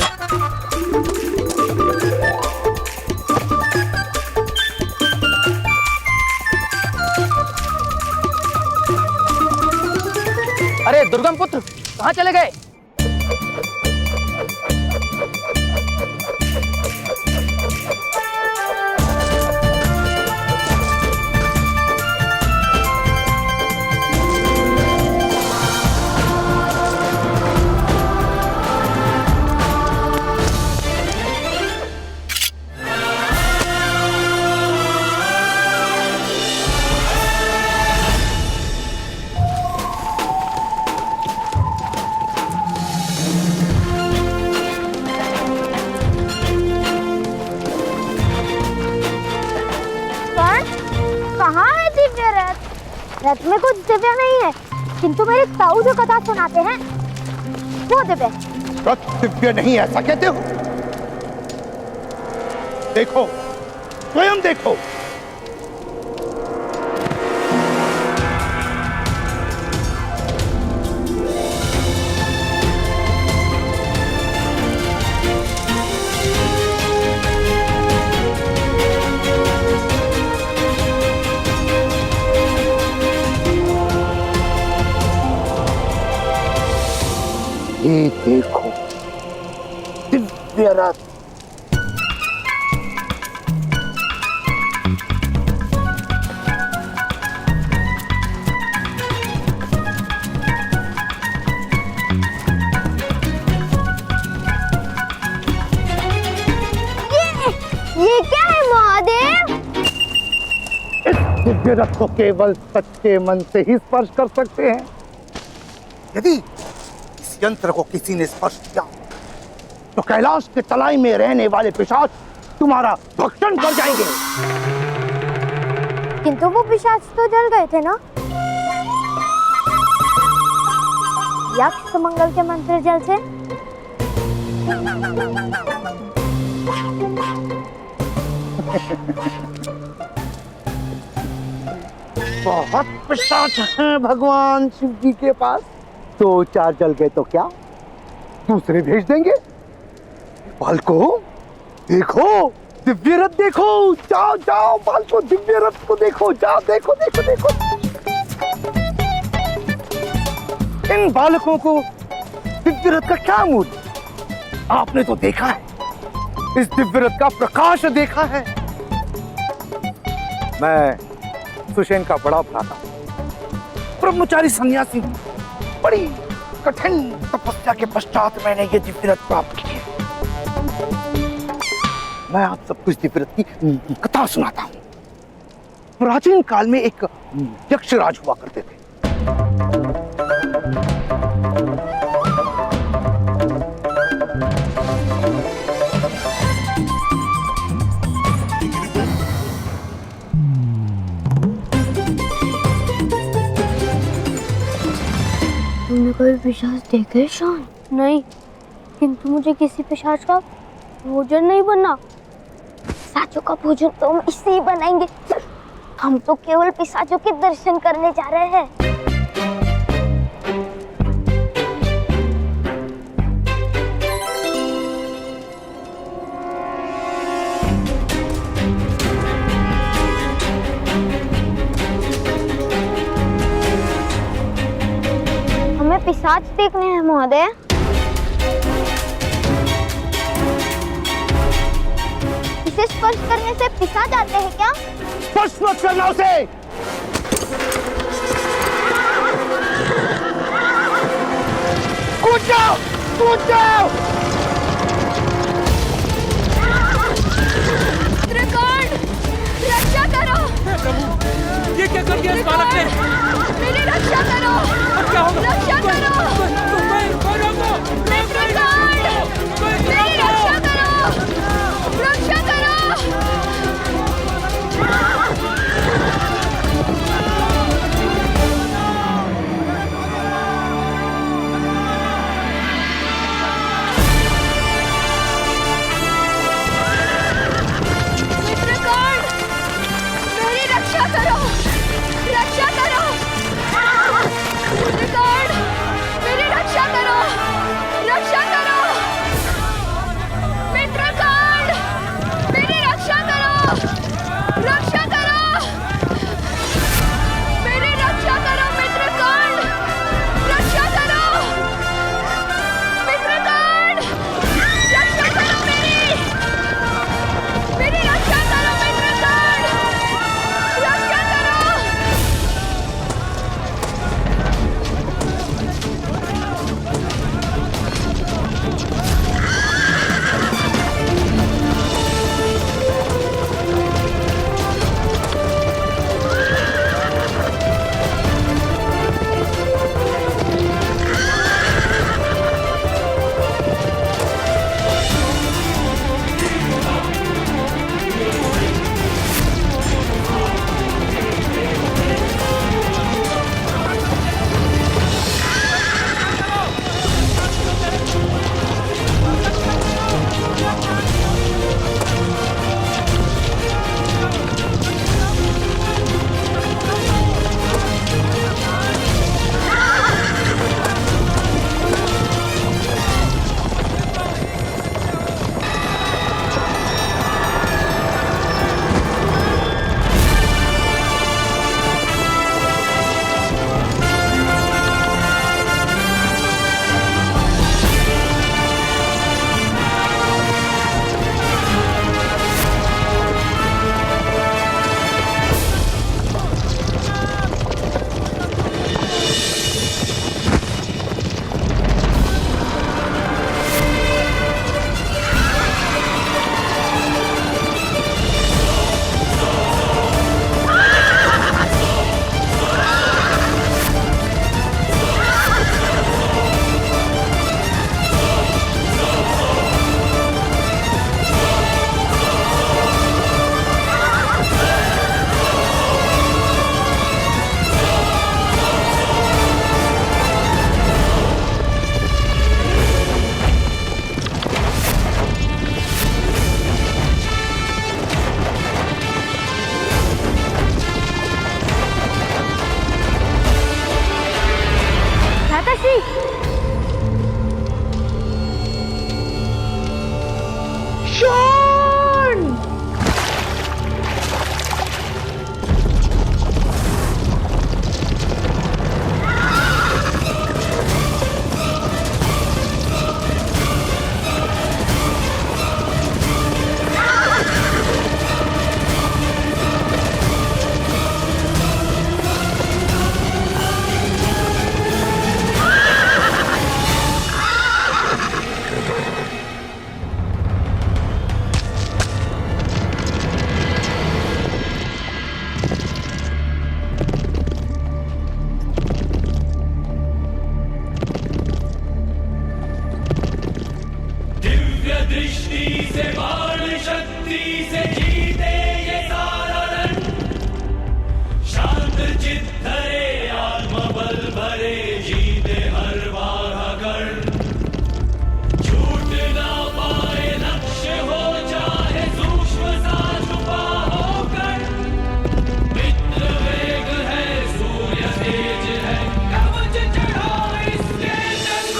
अरे दुर्गम पुत्र, कहाँ चले गए? रथ में कुछ दिव्य नहीं है, किंतु मेरे ताऊ जो कथा सुनाते हैं वो दिव्य। रथ दिव्य नहीं ऐसा कहते हो? देखो, स्वयं देखो। ये देखो, दिव्य रथ। ये क्या है महादेव? इस दिव्य रथ को केवल सच्चे मन से ही स्पर्श कर सकते हैं। यदि इस यंत्र को किसी ने स्पर्श किया तो कैलाश के तलाई में रहने वाले पिशाच तुम्हारा भक्षण कर जाएंगे। किंतु वो पिशाच तो जल गए थे ना? यक्ष सुमंगल के मंत्र जल से? बहुत पिशाच हैं भगवान शिव जी के पास। 2-4 जल गए तो क्या, दूसरे भेज देंगे। बालको देखो, दिव्य रथ देखो, जाओ जाओ बालको, दिव्य रथ को देखो, जाओ देखो देखो देखो। इन बालकों को दिव्य रथ का क्या मूल्य? आपने तो देखा है, इस दिव्य रथ का प्रकाश देखा है। मैं सुषेण का बड़ा भ्राता, ब्रह्मचारी सन्यासी, बड़ी कठिन तपस्या के पश्चात मैंने ये दिव्य रथ प्राप्त की है। मैं आप सबको इस दिव्य रथ की कथा सुनाता हूँ। प्राचीन काल में एक यक्षराज हुआ करते थे। तुमने कोई पिशाच देखे शान? नहीं, किंतु मुझे किसी पिशाच का भोजन नहीं बनना। पिशाचों का भोजन तो हम इससे ही बनाएंगे। हम तो केवल पिशाचों के दर्शन करने जा रहे हैं। हमें पिशाच देखने हैं महोदय। इसे स्पर्श करने से पिशाच आते हैं क्या? स्पर्श मत करना उसे। कूद जाओ, कूद जाओ। त्रिकोण, रक्षा करो। ये क्या कर दिया इस बालक ने? मेरी रक्षा करो। क्या होगा? रक्षा करो। मेरी रक्षा करो। रक्षा करो। शक्ति से जीते ये सारा रण, शांत चित धरे आत्मबल भरे, जीते हर बार अगर छूट ना पाए लक्ष्य हो चाहे सूक्ष्म सा छुपा होकर, मित्र वेग है सूर्य तेज है, कवच चढ़ा इसके जंग।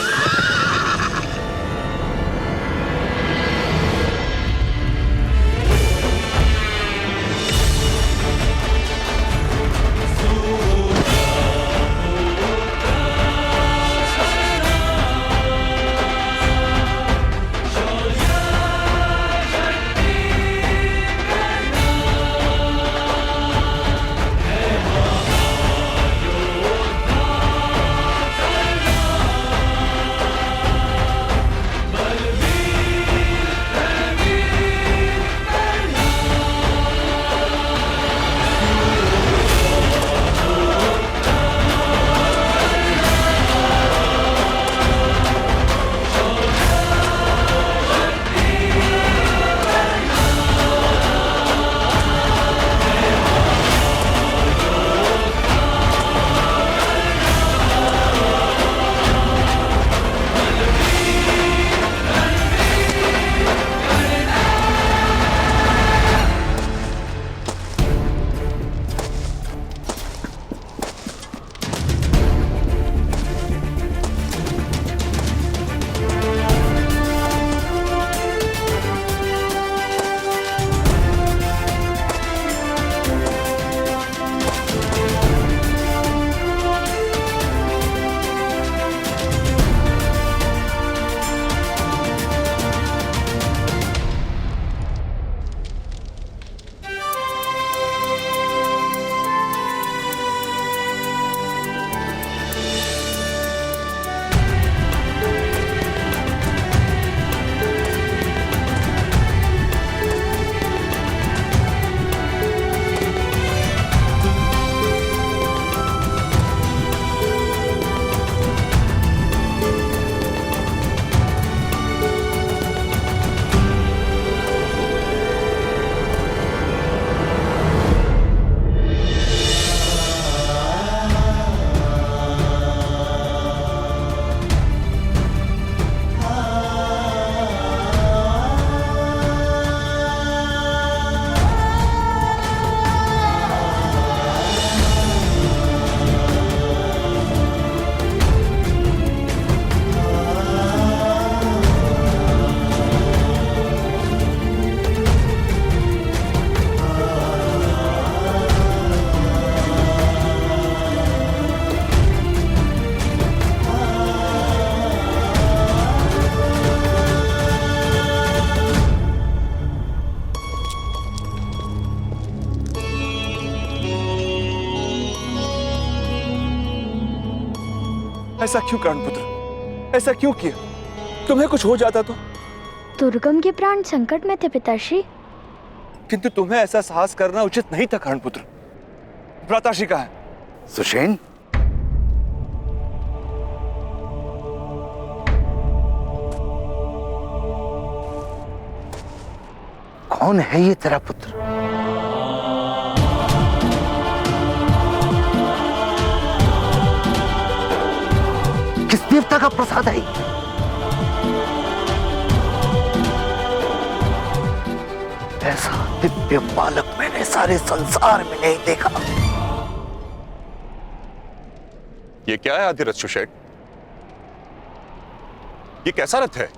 ऐसा क्यों कर्णपुत्र, ऐसा क्यों किया? तुम्हें कुछ हो जाता तो? दुर्गम के प्राण संकट में थे पिताश्री। किंतु तुम्हें ऐसा साहस करना उचित नहीं था कर्णपुत्र। भ्राताश्री कहाँ है? सुषेण, कौन है ये तेरा पुत्र? किस देवता का प्रसाद है? ऐसा दिव्य बालक मैंने सारे संसार में नहीं देखा। ये क्या है आदिरथ सुषेण? ये कैसा रथ है?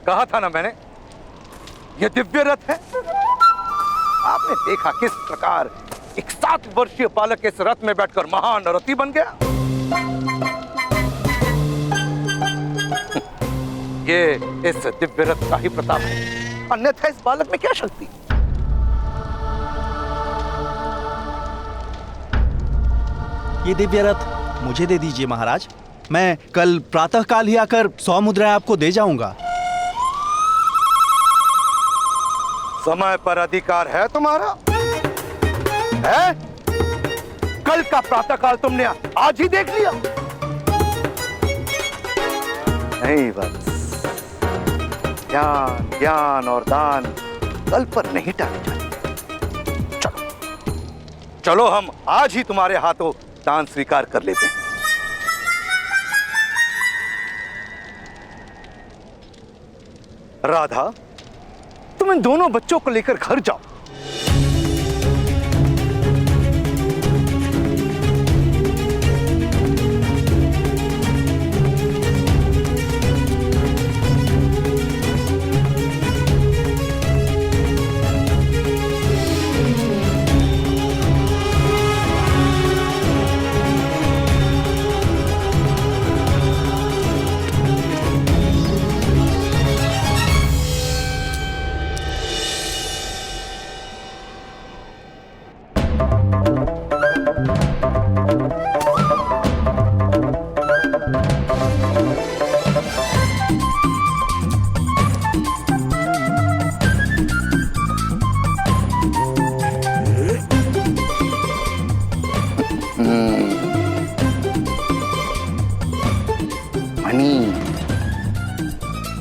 कहा था ना मैंने, ये दिव्य रथ है। आपने देखा किस प्रकार एक 7 वर्षीय बालक इस रथ में बैठकर महान रथी बन गया। ये इस दिव्य रथ का ही प्रताप है, अन्यथा इस बालक में क्या शक्ति? ये दिव्य रथ मुझे दे दीजिए महाराज। मैं कल प्रातःकाल ही आकर 100 मुद्राएं आपको दे जाऊंगा। समय पर अधिकार है तुम्हारा? है? कल का प्रातःकाल तुमने आज ही देख लिया? नहीं बस, ज्ञान ज्ञान और दान कल पर नहीं टाली जाती। चलो चलो, हम आज ही तुम्हारे हाथों दान स्वीकार कर लेते हैं। राधा, तुम इन दोनों बच्चों को लेकर घर जाओ।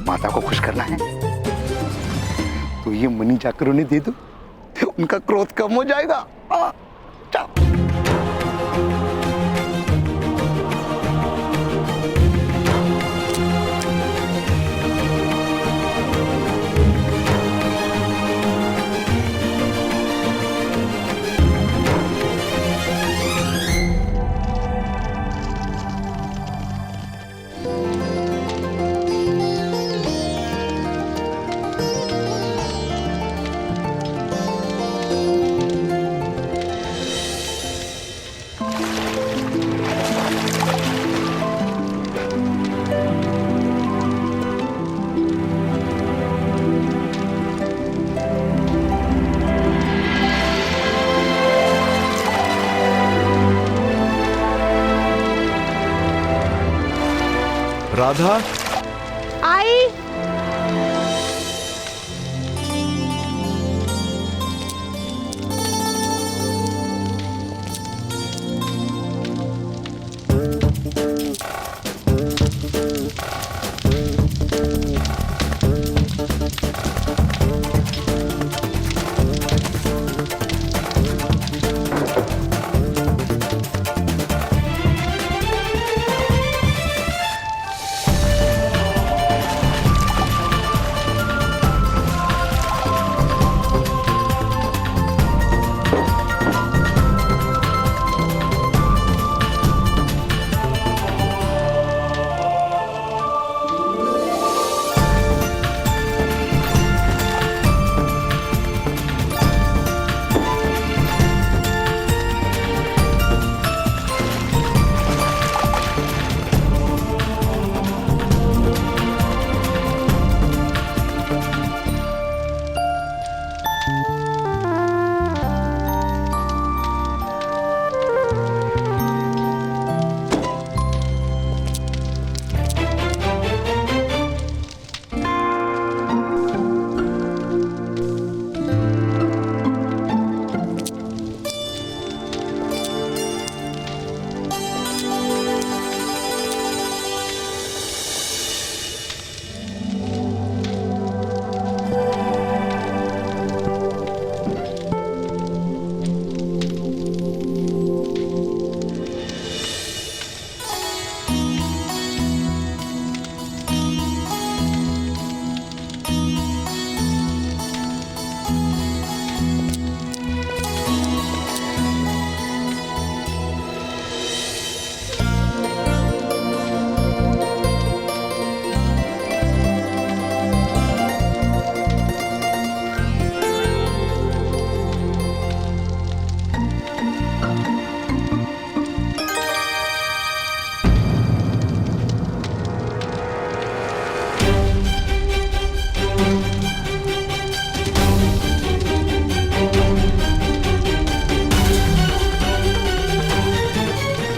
माता को खुश करना है तो ये मनी जाकर उन्हें दे दो, उनका क्रोध कम हो जाएगा। जाओ। राधा, आई।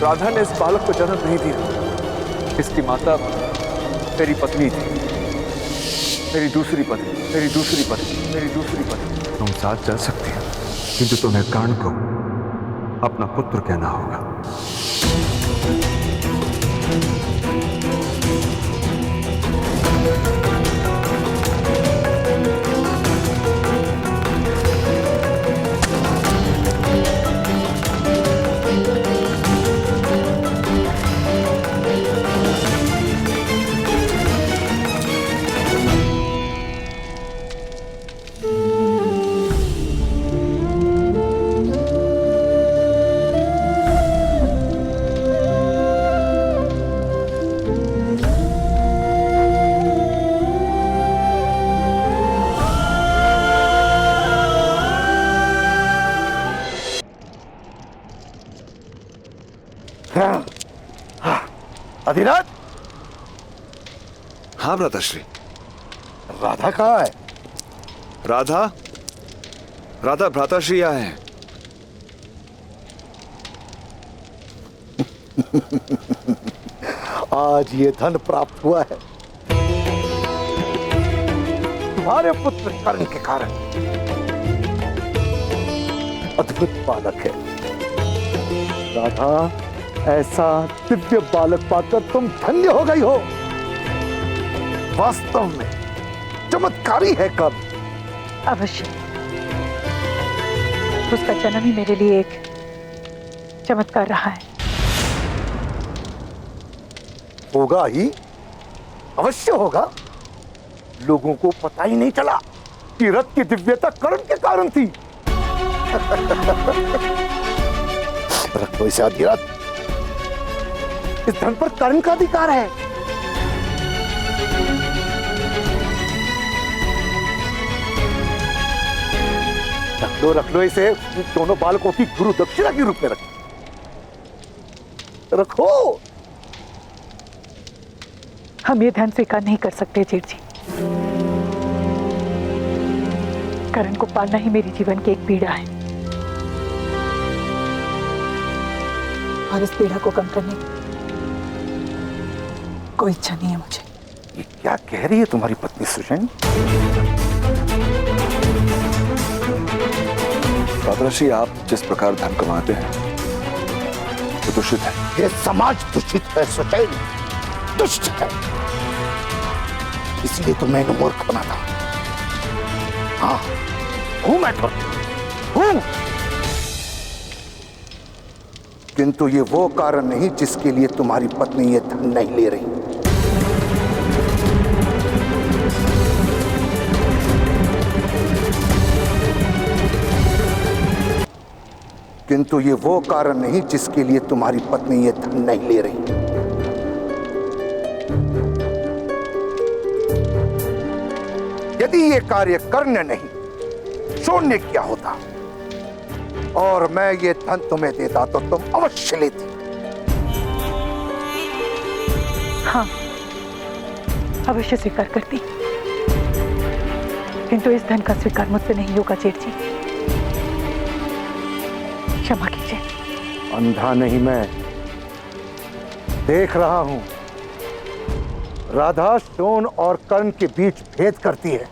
राधा ने इस बालक को जन्म नहीं दिया। इसकी माता मेरी पत्नी थी, मेरी दूसरी पत्नी, मेरी दूसरी पत्नी, मेरी दूसरी पत्नी। तुम साथ जा सकती हो, किंतु तुम्हें कर्ण को अपना पुत्र कहना होगा। अधिराज, हाँ भ्राताश्री। राधा कहाँ है? राधा राधा भ्राताश्री आए हैं। आज ये धन प्राप्त हुआ है तुम्हारे पुत्र कर्ण के कारण। अद्भुत बालक है राधा, ऐसा दिव्य बालक पाकर तुम धन्य हो गई हो। वास्तव में चमत्कारी है कर्ण। अवश्य, उसका जन्म ही मेरे लिए एक चमत्कार रहा है। होगा ही, अवश्य होगा। लोगों को पता ही नहीं चला कि रथ की दिव्यता कर्ण के कारण थी। रख लो इसे अधिराज, इस धन पर कर्ण का अधिकार है। रख लो इसे, दोनों बालकों की गुरु दक्षिणा के रूप में रखो। हम ये धन स्वीकार नहीं कर सकते जेठ जी। करण को पालना ही मेरे जीवन की एक पीड़ा है, और इस पीड़ा को कम करने की कोई इच्छा नहीं है मुझे। ये क्या कह रही है तुम्हारी पत्नी सुषेण? भ्राताश्री, आप जिस प्रकार धन कमाते हैं वो दूषित है। ये समाज दूषित है सुषेण, दुष्ट है। इसलिए तो मैंने मूर्ख बना था। हाँ, हूं मैं तो हूं, किंतु ये वो कारण नहीं जिसके लिए तुम्हारी पत्नी ये धन नहीं ले रही। किंतु ये वो कारण नहीं जिसके लिए तुम्हारी पत्नी ये धन नहीं ले रही। यदि ये कार्य कर्ण नहीं शून्य किया होता और मैं ये धन तुम्हें देता तो तुम अवश्य लेती। हाँ, अवश्य स्वीकार करती, किंतु इस धन का स्वीकार मुझसे नहीं होगा जेठ जी। क्षमा कीजिए। अंधा नहीं, मैं देख रहा हूं। राधा शोण और कर्ण के बीच भेद करती है।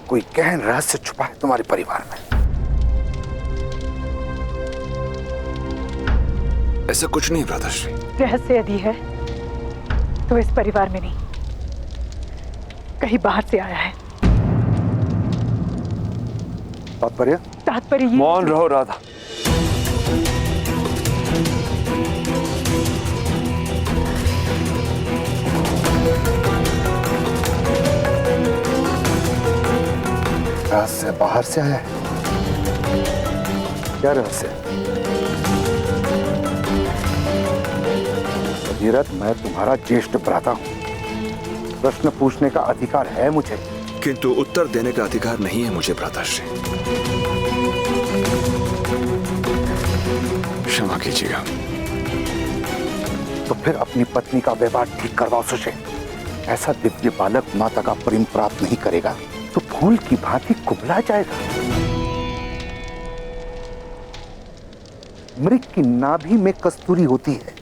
कोई गहन रहस्य छुपा है तुम्हारे परिवार में। ऐसा कुछ नहीं भ्राताश्री। रहस्य यदि है तो इस परिवार में नहीं, कहीं बाहर से आया है। तात्पर्य मौन रहो राधा। रहस्य बाहर से आया है? क्या रहस्य? धीरज, मैं तुम्हारा ज्येष्ठ भ्राता हूं। प्रश्न पूछने का अधिकार है मुझे, किंतु उत्तर देने का अधिकार नहीं है मुझे भ्राताश्री। क्षमा कीजिएगा। तो फिर अपनी पत्नी का व्यवहार ठीक करवाओ सुषेण। ऐसा दिव्य बालक माता का प्रेम प्राप्त नहीं करेगा तो फूल की भांति कुबला जाएगा। मृग की नाभि में कस्तूरी होती है,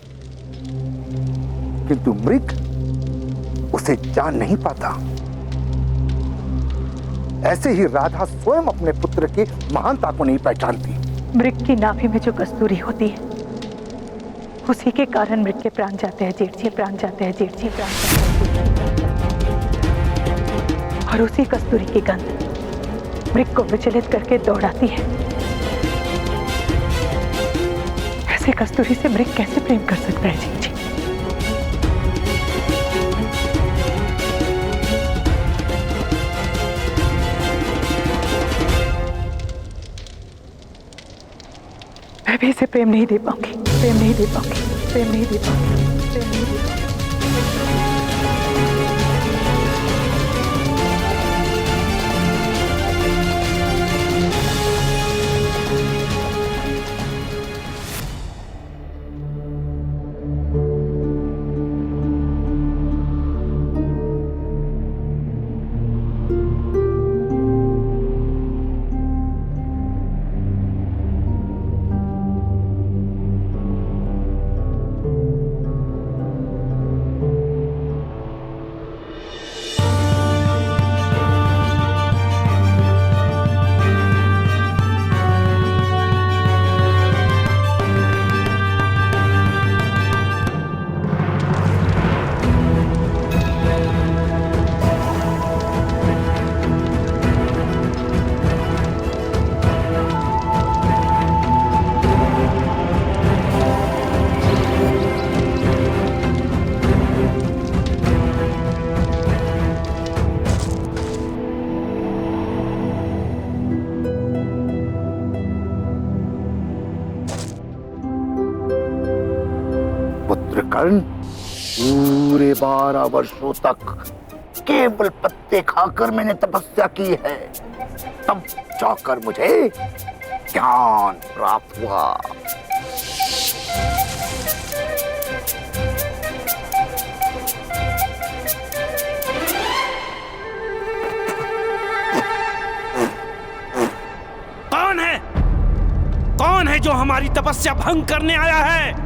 किंतु मृग उसे जान नहीं पाता। ऐसे ही राधा स्वयं अपने पुत्र की महानता को नहीं पहचानती। मृग की नाभि में जो कस्तूरी होती है, उसी के कारण मृग के प्राण जाते हैं जेठ जी, प्राण जाते हैं जेठ जी, प्राण जाते हैं। और उसी कस्तूरी की गंध मृग को विचलित करके दौड़ाती है। ऐसे कस्तूरी से मृग कैसे प्रेम कर सकता है जेठ जी? मैं भी इसे प्रेम नहीं दे पाऊंगी, प्रेम नहीं दे पाऊंगी, प्रेम नहीं दे पाऊंगी, प्रेम नहीं दे पाऊंगी। कर्ण, पूरे 12 वर्षों तक केवल पत्ते खाकर मैंने तपस्या की है, तब जाकर मुझे ज्ञान प्राप्त हुआ। कौन है जो हमारी तपस्या भंग करने आया है?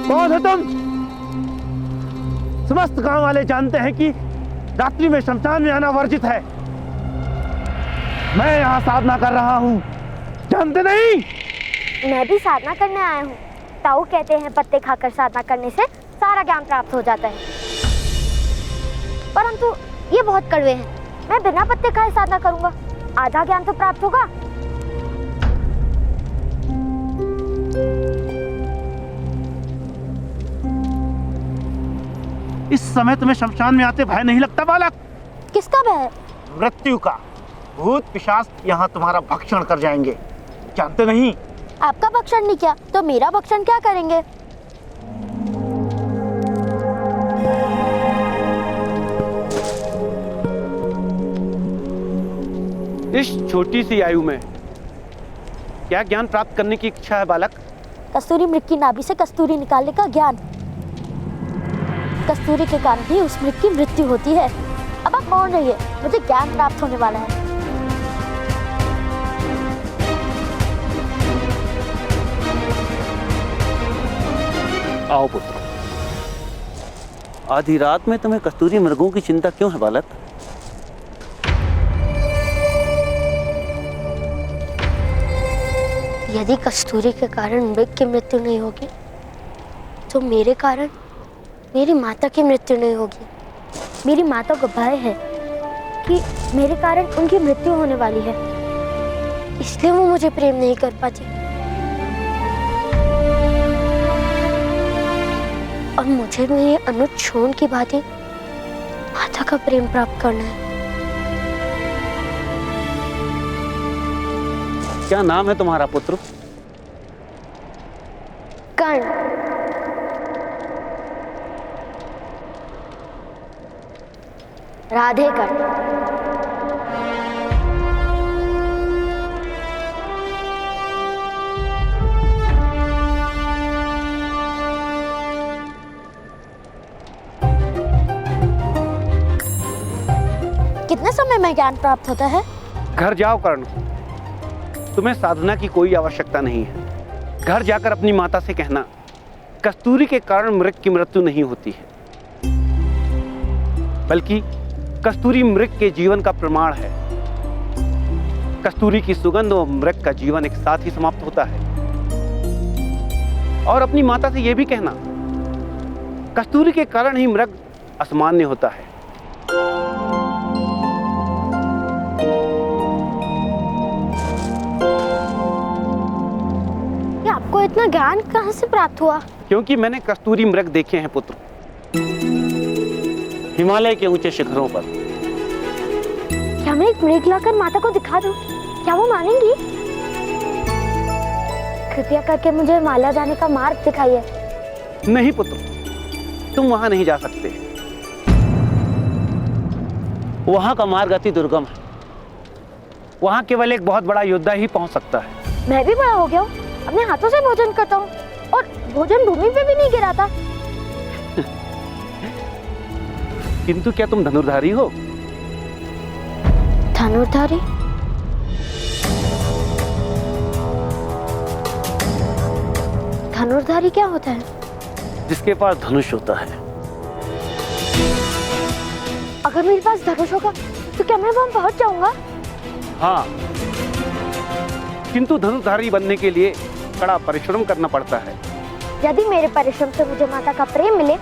कौन हो तुम? समस्त गांव वाले जानते हैं कि रात्रि में शमशान में आना वर्जित है। मैं यहाँ साधना कर रहा हूँ, जानते नहीं? मैं भी साधना करने आया हूँ। ताऊ कहते हैं पत्ते खाकर साधना करने से सारा ज्ञान प्राप्त हो जाता है, परंतु ये बहुत कड़वे हैं। मैं बिना पत्ते खाए साधना करूंगा, आधा ज्ञान तो प्राप्त होगा। इस समय तुम्हें शमशान में आते भय नहीं लगता बालक? किसका भय? मृत्यु का। भूत पिशाच यहाँ तुम्हारा भक्षण कर जाएंगे, जानते नहीं? आपका भक्षण नहीं किया तो मेरा भक्षण क्या करेंगे? इस छोटी सी आयु में क्या ज्ञान प्राप्त करने की इच्छा है बालक? कस्तूरी मृग की नाभि से कस्तूरी निकालने का ज्ञान। कस्तूरी के कारण ही उस मृग की मृत्यु होती है। अब आप मौन रहिए, मुझे ज्ञान प्राप्त होने वाला है। आओ पुत्र। आधी रात में तुम्हें कस्तूरी मृगों की चिंता क्यों है बालक? यदि कस्तूरी के कारण मृग की मृत्यु नहीं होगी तो मेरे कारण मेरी माता की मृत्यु नहीं होगी। मेरी माता को भय है कि मेरे कारण उनकी मृत्यु होने वाली है, इसलिए वो मुझे प्रेम नहीं कर पाती। और मुझे भी ये अनुज छोन की भांति माता का प्रेम प्राप्त करना है। क्या नाम है तुम्हारा पुत्र? कर्ण। राधे कर्ण। कितने समय में ज्ञान प्राप्त होता है? घर जाओ कर्ण, तुम्हें साधना की कोई आवश्यकता नहीं है। घर जाकर अपनी माता से कहना कस्तूरी के कारण मृग की मृत्यु नहीं होती है, बल्कि कस्तूरी मृग के जीवन का प्रमाण है। कस्तूरी की सुगंध और मृग का जीवन एक साथ ही समाप्त होता है। और अपनी माता से यह भी कहना कस्तूरी के कारण ही मृग असामान्य होता है। ये आपको इतना ज्ञान कहां से प्राप्त हुआ? क्योंकि मैंने कस्तूरी मृग देखे हैं पुत्र, हिमालय के ऊंचे शिखरों पर। क्या मैं एक मृग लाकर माता को दिखा दूं? क्या वो मानेंगी? कृपया करके मुझे हिमालय जाने का मार्ग दिखाइए। नहीं पुत्र, तुम वहां नहीं जा सकते। वहां का मार्ग अति दुर्गम है। वहां केवल एक बहुत बड़ा योद्धा ही पहुंच सकता है। मैं भी बड़ा हो गया हूँ, अपने हाथों से भोजन करता हूँ और भोजन भूमि पे भी नहीं गिराता। किंतु क्या तुम धनुर्धारी हो? धनुर्धारी? धनुर्धारी क्या होता है? जिसके पास धनुष होता है। अगर मेरे पास धनुष होगा तो क्या मैं वहां पहुंच जाऊंगा? हाँ, किंतु धनुर्धारी बनने के लिए कड़ा परिश्रम करना पड़ता है। यदि मेरे परिश्रम से मुझे माता का प्रेम मिले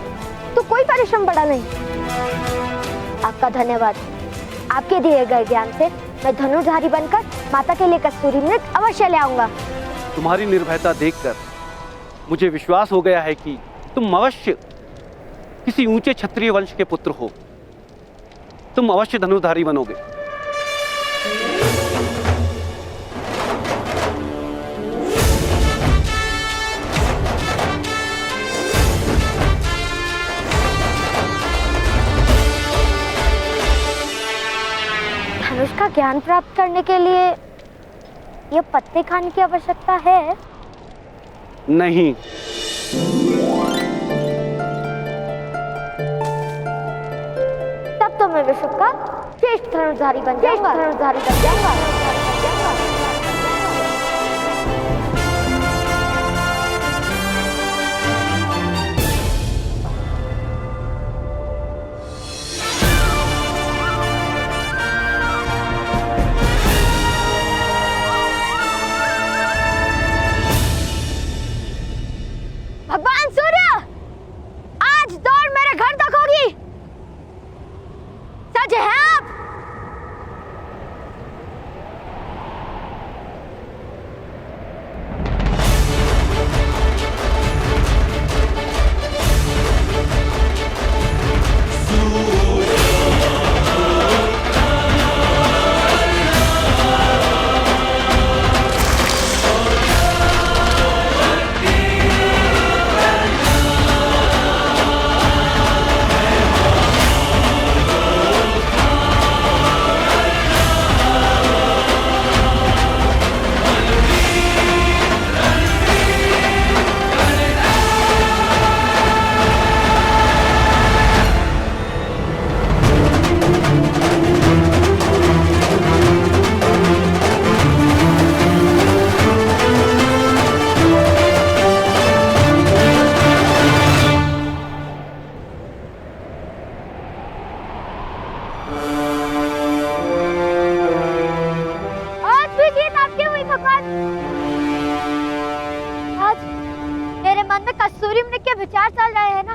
तो कोई परिश्रम बड़ा नहीं। आपका धन्यवाद। आपके दिए गए ज्ञान से मैं धनुर्धारी बनकर माता के लिए कस्तूरी मृग अवश्य ले आऊंगा। तुम्हारी निर्भयता देखकर मुझे विश्वास हो गया है कि तुम अवश्य किसी ऊंचे क्षत्रिय वंश के पुत्र हो। तुम अवश्य धनुर्धारी बनोगे। धनुष का ज्ञान प्राप्त करने के लिए ये पत्ते खाने की आवश्यकता है? नहीं। तब तो मैं विश्व का श्रेष्ठ धनुर्धारी बन जाऊंगा। भगवान सूर्य, आज दौड़ मेरे घर तक होगी। सच है आप? कस्तूरी मृग के विचार चल रहे हैं ना,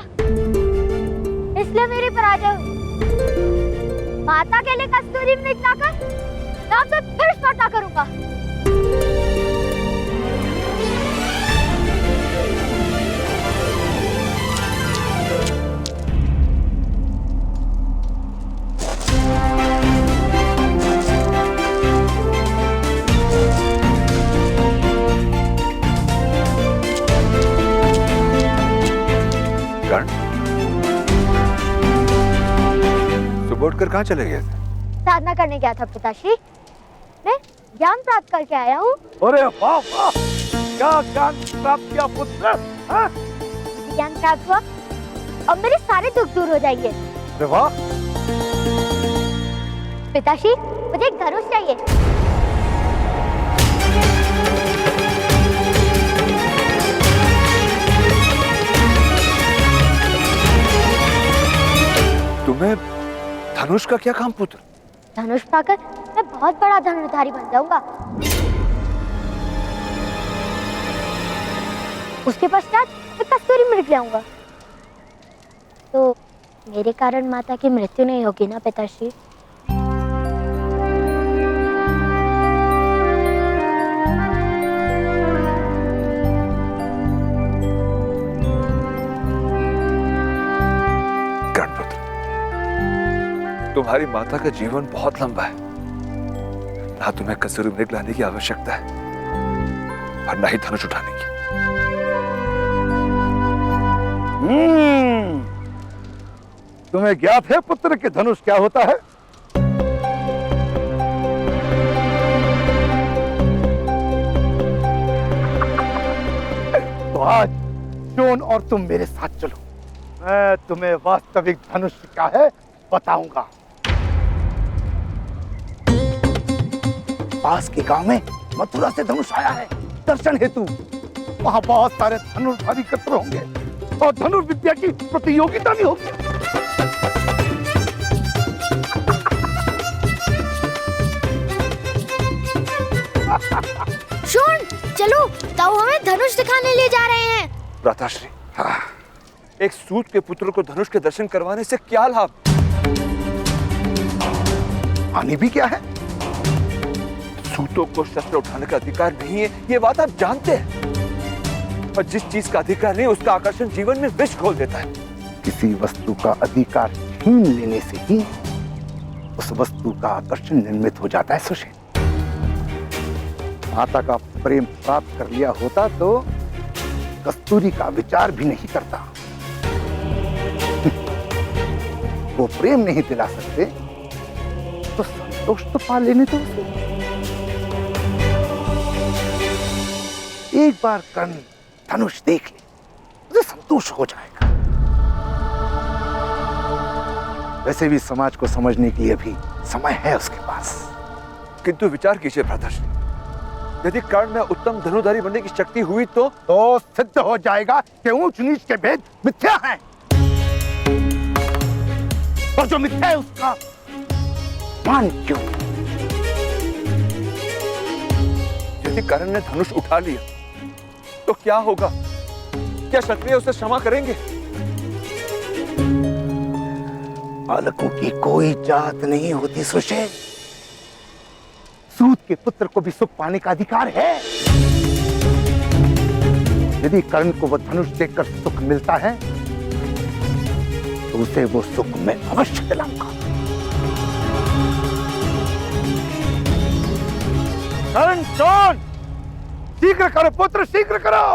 इसलिए मेरी पराजय हुई। माता के लिए कस्तूरी मृग लाकर मैं आपसे फिर स्पर्धा करूंगा। उठकर कहाँ चले गए थे? साधना करने गया था पिताश्री। मैं ज्ञान प्राप्त करके आया हूँ। अरे वाह वाह, क्या ज्ञान प्राप्त किया पुत्र? ज्ञान प्राप्त हुआ और मेरे सारे दुख दूर हो जाएंगे। अरे वाह। पिताश्री, मुझे एक धनुष चाहिए। तुम्हें धनुष का क्या काम पुत्र? धनुष पाकर मैं बहुत बड़ा धनुर्धारी बन जाऊंगा। उसके पश्चात मैं कस्तूरी मृग ले आऊंगा। तो मेरे कारण माता की मृत्यु नहीं होगी ना पिताश्री? तुम्हारी माता का जीवन बहुत लंबा है, ना तुम्हें कस्तूरी मृग लाने की आवश्यकता है और ना ही धनुष उठाने की। तुम्हें ज्ञात है पुत्र के धनुष क्या होता है? तो आज शोन और तुम मेरे साथ चलो, मैं तुम्हें वास्तविक धनुष क्या है बताऊंगा। पास के गांव में मथुरा से धनुष आया है दर्शन हेतु। वहां बहुत सारे धनुर्धारी एकत्र होंगे और धनुर्विद्या की प्रतियोगिता भी होगी। चलो, ताऊ हमें धनुष दिखाने ले जा रहे हैं। राधाश्री, हाँ। एक सूत के पुत्र को धनुष के दर्शन करवाने से क्या लाभ? हानि भी क्या है? सूतों को शस्त्र उठाने का अधिकार नहीं है, ये बात आप जानते हैं। और जिस चीज का अधिकार नहीं, उसका आकर्षण जीवन में विष घोल देता है। किसी वस्तु का अधिकार छीन लेने से ही उस वस्तु का आकर्षण निर्मित हो जाता है सुशील। माता का प्रेम प्राप्त कर लिया होता तो कस्तूरी का विचार भी नहीं करता। वो प्रेम नहीं दिला सकते तो संतोष तो पा लेने दो उसे। एक बार कर्ण धनुष देख ले, उसे संतोष हो जाएगा। वैसे भी समाज को समझने के लिए अभी समय है उसके पास। किंतु विचार कीजिए भ्राताश्री, यदि कर्ण में उत्तम धनुधारी बनने की शक्ति हुई तो सिद्ध हो जाएगा कि ऊंच नीच के भेद मिथ्या हैं। और जो मिथ्या है उसका मान क्यों? यदि कर्ण ने धनुष उठा लिया तो क्या होगा? क्या क्षत्रिय उसे क्षमा करेंगे? बालकों की कोई जात नहीं होती सुशेल। सूत के पुत्र को भी सुख पाने का अधिकार है। यदि कर्ण को वह धनुष देखकर सुख मिलता है तो उसे वो सुख मैं अवश्य दिलाऊंगा। कर्ण कौन? शीघ्र करो पुत्र, शीघ्र करो।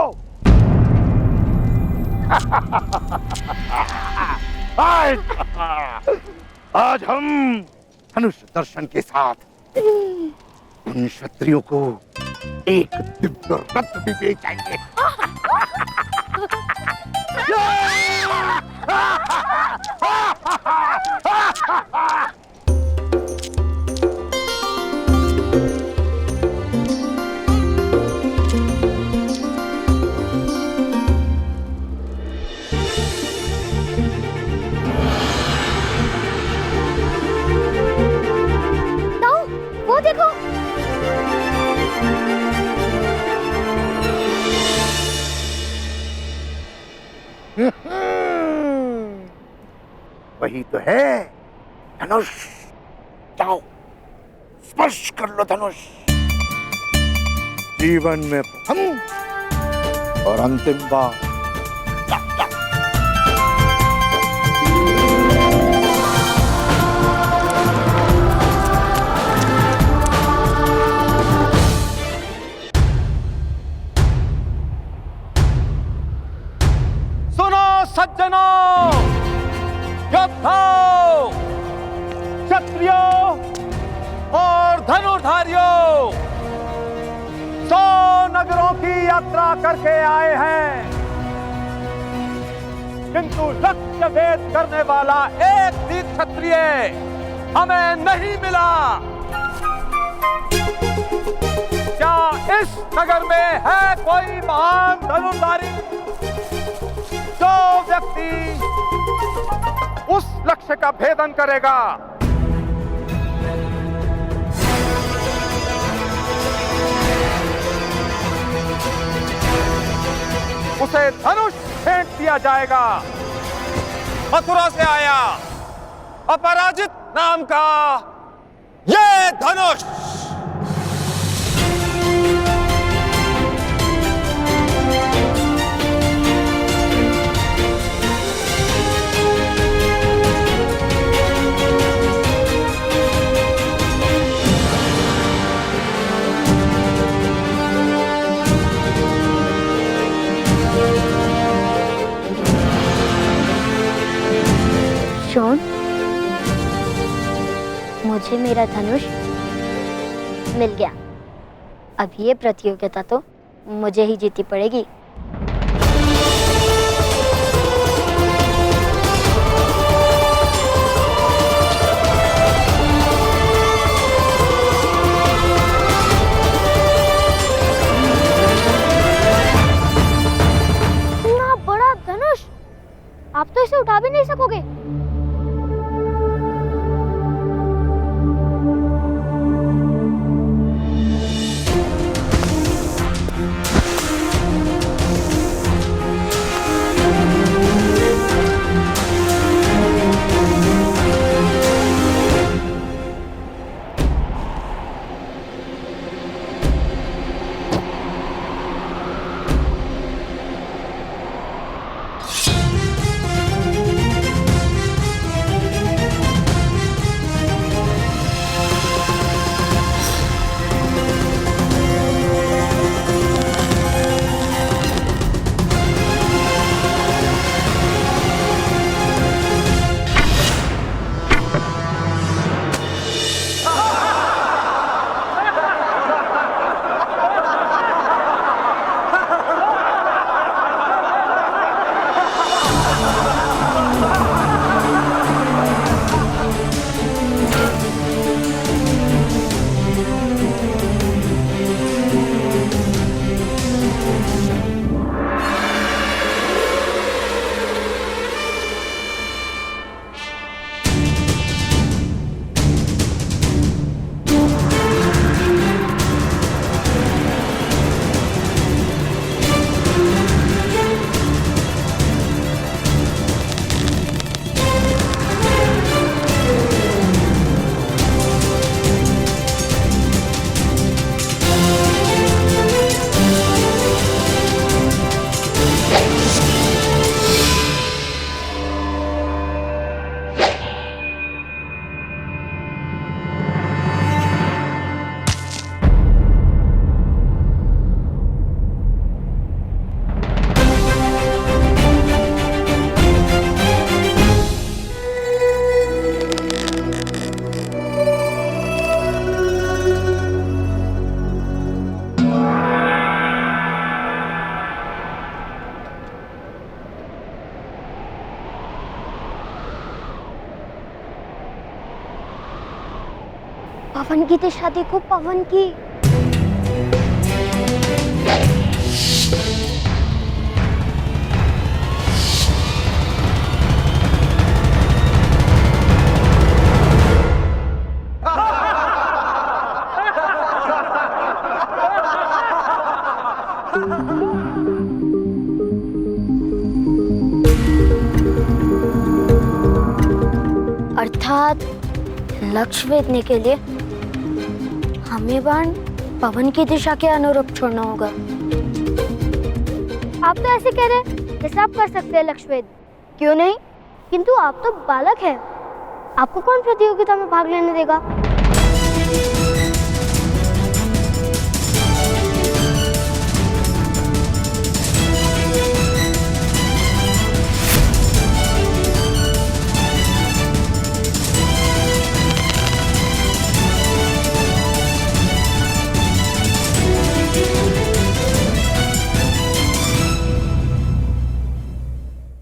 आज हम धनुष दर्शन के साथ उन क्षत्रियों को एक दिव्य रत्न भी दे जाएंगे। वो देखो, वही तो है धनुष। जाओ स्पर्श कर लो धनुष। जीवन में प्रथम और अंतिम बार। सज्जनों, योद्धाओं, क्षत्रियों और धनुर्धारियों, 100 नगरों की यात्रा करके आए हैं, किंतु लक्ष्य भेद करने वाला एक भी क्षत्रिय हमें नहीं मिला। क्या इस नगर में है कोई महान धनुर्धारी जो व्यक्ति उस लक्ष्य का भेदन करेगा? उसे धनुष भेंट दिया जाएगा। मथुरा से आया अपराजित नाम का ये धनुष। शॉन, मुझे मेरा धनुष मिल गया। अब ये प्रतियोगिता तो मुझे ही जीतनी पड़ेगी। इतना बड़ा धनुष, आप तो इसे उठा भी नहीं सकोगे। पवन की थी शादी को पवन की। अर्थात लक्ष्य वेधने के लिए हमें बाण पवन की दिशा के अनुरूप छोड़ना होगा। आप तो ऐसे कह रहे हैं जैसे आप कर सकते हैं लक्ष्य वेध। क्यों नहीं? किंतु आप तो बालक हैं। आपको कौन प्रतियोगिता में भाग लेने देगा?